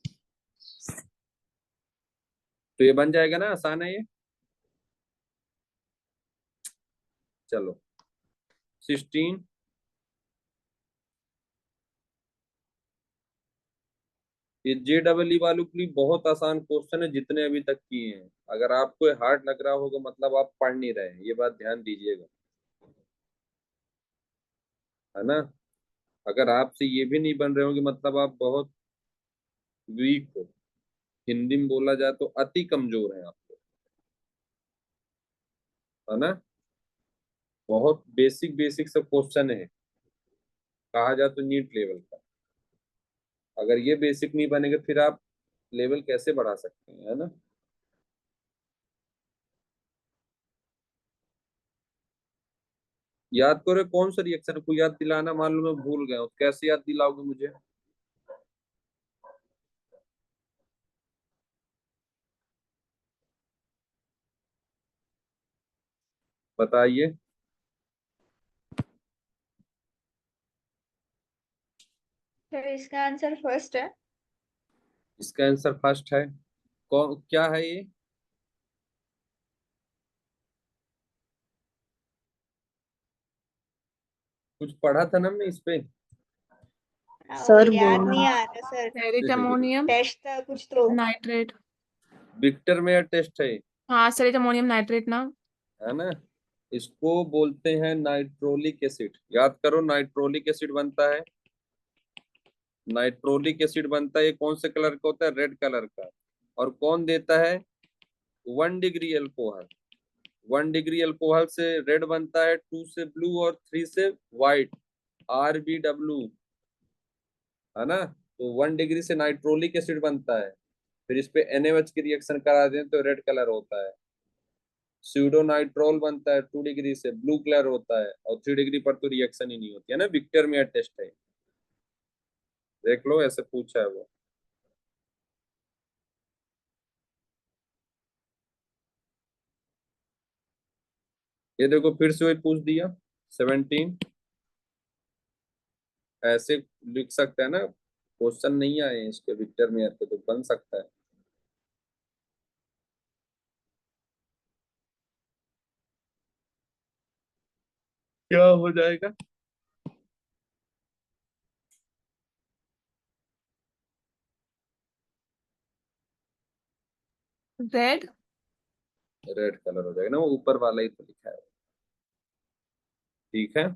तो ये बन जाएगा ना, आसान है ये। चलो 16। ये JEE वालों के लिए बहुत आसान क्वेश्चन है, जितने अभी तक किए हैं। अगर आपको हार्ड लग रहा होगा मतलब आप पढ़ नहीं रहे हैं, ये बात ध्यान दीजिएगा, है ना। अगर आपसे ये भी नहीं बन रहे होंगे मतलब आप बहुत वीक हो, हिंदी में बोला जाए तो अति कमजोर है आप, है ना। बहुत बेसिक बेसिक सब क्वेश्चन है, कहा जाए तो नीट लेवल का। अगर ये बेसिक नहीं बनेगा फिर आप लेवल कैसे बढ़ा सकते हैं, है ना। याद करो कौन सा रिएक्शन को याद दिलाना, मान लो मैं भूल गया हूँ, कैसे याद दिलाओगे मुझे? बताइए। सर इसका आंसर फर्स्ट है। इसका आंसर फर्स्ट है। कौन क्या है ये? कुछ पढ़ा था ना हमने इस पे? सर याद वो नहीं आ रहा सर। फेरिक अमोनियम टेस्ट था कुछ तो। नाइट्रेट। विक्टर मेयर टेस्ट है, हाँ फेरिक अमोनियम नाइट्रेट ना। है ना? इसको बोलते हैं नाइट्रोलिक एसिड। याद करो, नाइट्रोलिक एसिड बनता है। नाइट्रोलिक एसिड बनता है, ये कौन से कलर का होता है? रेड कलर का। और कौन देता है? 1 डिग्री अल्कोहल। 1 डिग्री अल्कोहल से रेड बनता है, 2 से ब्लू और 3 से व्हाइट, RBW, है ना? तो 1 डिग्री से नाइट्रोलिक एसिड बनता है, फिर इस पे NaOH की रिएक्शन करा दें तो रेड कलर होता है। स्यूडोनाइट्रोल बनता है 2 डिग्री से, ब्लू कलर होता है, और 3 डिग्री पर तो रिएक्शन ही नहीं होती है ना। विक्टर मेयर टेस्ट है, देख लो, ऐसे पूछा है वो। ये देखो फिर से वही पूछ दिया, 17। ऐसे लिख सकते हैं ना, क्वेश्चन नहीं आए हैं इसके विक्टर मेयर के, तो बन सकता है। क्या हो जाएगा? रेड। रेड कलर हो जाएगा ना, वो ऊपर वाला ही तो लिखा है। ठीक है,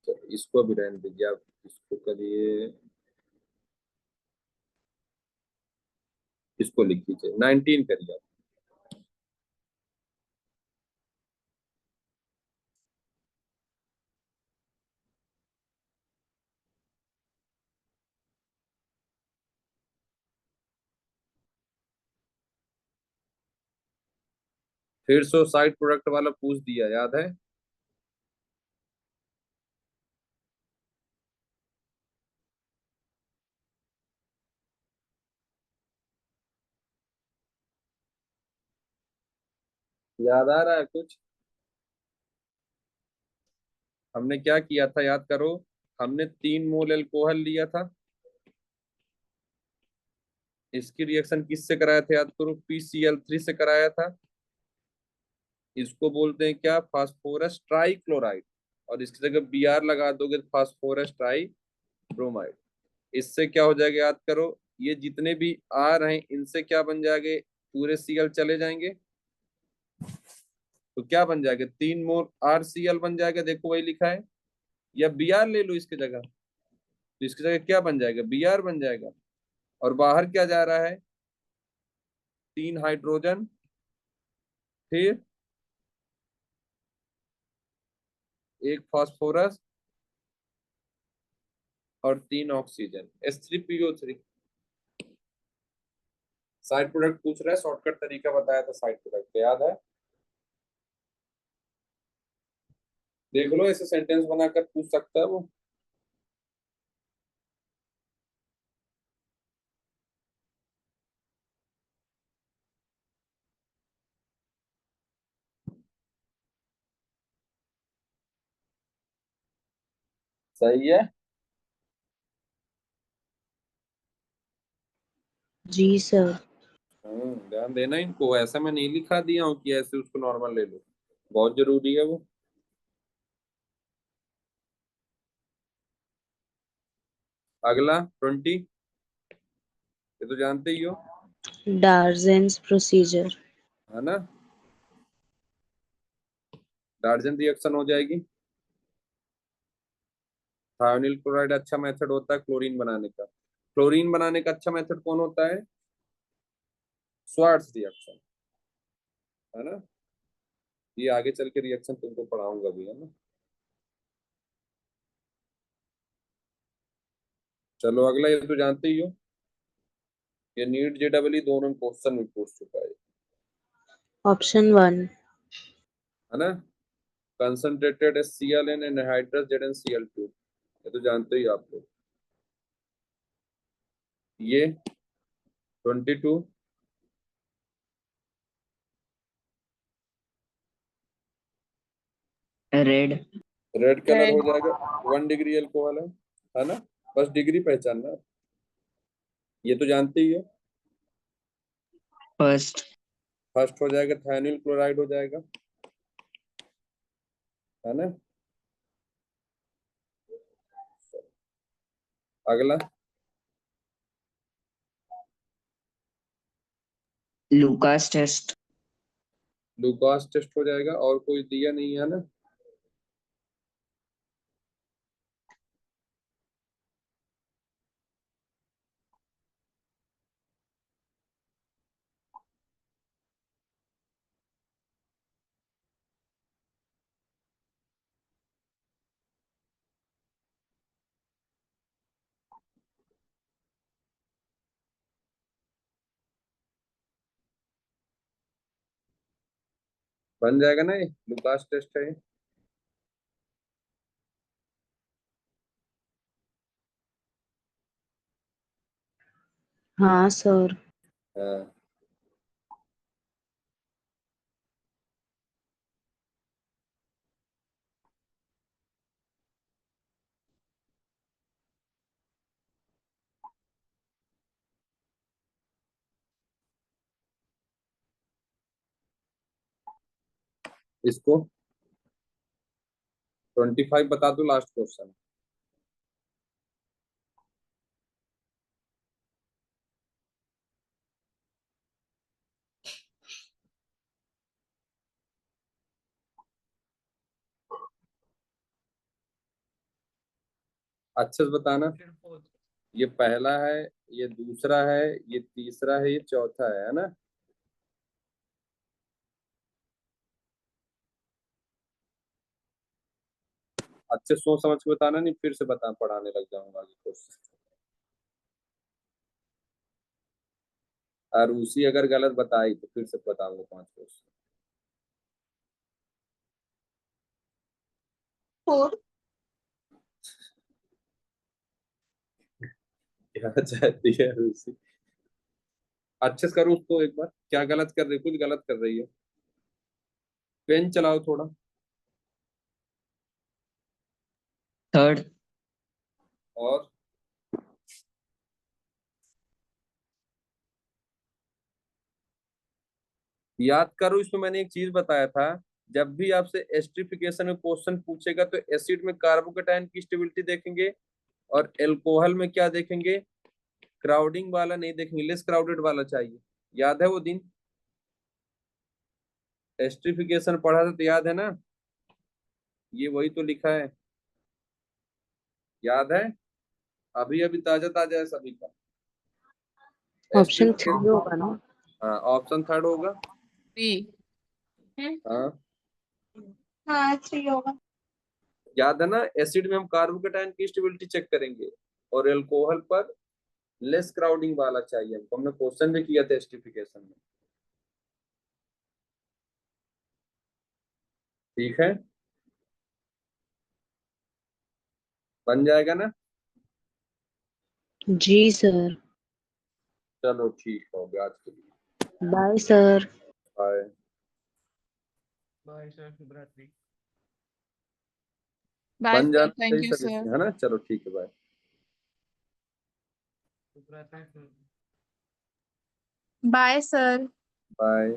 तो इसको भी रहने दीजिए आप, इसको करिए, इसको लिख लीजिए, 19 करिए आप। फिर से साइड प्रोडक्ट वाला पूछ दिया, याद है? याद आ रहा है कुछ? हमने क्या किया था, याद करो। हमने 3 मोल अल्कोहल लिया था, इसकी रिएक्शन किससे कराया था? याद करो, PCl3 से कराया था। इसको बोलते हैं क्या? Phosphorus trichloride. और इसकी जगह Br लगा दोगे तो फास्फोरस ट्राई ब्रोमाइड। इससे क्या हो जाएगा, याद करो, ये जितने भी आर हैं इनसे क्या बन जाएंगे? पूरे Cl चले जाएंगे, तो क्या बन जाएगा? 3 मोल RCl बन जाएगा, देखो वही लिखा है। या Br ले लो इसकी जगह, तो इसकी जगह क्या बन जाएगा? Br बन जाएगा। और बाहर क्या जा रहा है? 3 हाइड्रोजन, फिर एक फास्फोरस, और 3 ऑक्सीजन, H3PO3। साइड प्रोडक्ट पूछ रहा है, शॉर्टकट तरीका बताया था साइड प्रोडक्ट, याद है? देख लो, ऐसे सेंटेंस बनाकर पूछ सकता है वो। सही है। जी सर। ध्यान देना इनको, ऐसा मैं नहीं लिखा दिया हूँ कि ऐसे उसको नॉर्मल ले लो, बहुत जरूरी है वो। अगला 20, ये तो जानते ही हो, डार्जेंस प्रोसीजर। है ना? डार्जन रिएक्शन हो जाएगी। थायोनिल क्लोराइड अच्छा मेथड होता है क्लोरीन बनाने का। क्लोरीन बनाने का अच्छा मेथड कौन होता है? स्वार्ट्स रिएक्शन, है ना? ये आगे चल के रिएक्शन तुमको पढ़ाऊंगा भी, है ना? चलो अगला, ये तो जानते ही हो, ये नीट JEE दोनों में क्वेश्चन में पूछ चुका है, ऑप्शन 1। है ना? Concentrated HCl and anhydrous ZnCl2, ये तो जानते ही आप लोग। ये 22, रेड। Red colour Red. हो जाएगा। 1 डिग्री अल्कोहल है ना, बस डिग्री पहचानना, ये तो जानते ही है। फर्स्ट। फर्स्ट हो जाएगा थायनिल क्लोराइड हो जाएगा, है ना। अगला लुकास टेस्ट। लुकास टेस्ट हो जाएगा, और कोई दिया नहीं है ना। बन जाएगा ना, ये लुकास टेस्ट है। हाँ सर। हाँ। इसको 25 बता दो, लास्ट क्वेश्चन। अच्छे से बताना। ये पहला है, ये दूसरा है, ये तीसरा है, ये चौथा है ना। अच्छे सोच समझ के बताना, नहीं फिर से बता पढ़ाने लग जाऊंगा आगे क्वेश्चन। और उसी अगर गलत बताई तो फिर से बताऊंगा 5 क्वेश्चन। 4। क्या चाहती है रूसी? अच्छे से करो उसको एक बार, क्या गलत कर रही, कुछ गलत कर रही है। पेन चलाओ थोड़ा। थर्ड। और याद करो, इसमें मैंने एक चीज बताया था, जब भी आपसे एस्ट्रिफिकेशन में क्वेश्चन पूछेगा तो एसिड में कार्बोकेटाइन की स्टेबिलिटी देखेंगे, और एल्कोहल में क्या देखेंगे, क्राउडिंग वाला नहीं देखेंगे, लेस क्राउडेड वाला चाहिए। याद है वो दिन एस्ट्रिफिकेशन पढ़ा था, तो याद है ना, ये वही तो लिखा है, याद है। अभी अभी ताजा ताजा है सभी का। ऑप्शन 3 होगा ना। हाँ, ऑप्शन थर्ड होगा। B. हाँ, हाँ 3 होगा। याद है ना, एसिड में हम कार्बोकेटाइन की स्टेबिलिटी चेक करेंगे, और एल्कोहल पर लेस क्राउडिंग वाला चाहिए हमको, हमने क्वेश्चन भी किया था एस्ट्रिफिकेशन में। ठीक है, बन जाएगा ना। जी सर। चलो ठीक हो गया आज के लिए। Bye sir. Bye. Bye sir, शुभ रात्रि। Bye, बन sir. जाना Thank चाहिए you, सब sir. इसमें, है ना। चलो ठीक है, बाय। शुभ रात्रि सर। Bye sir. बाय।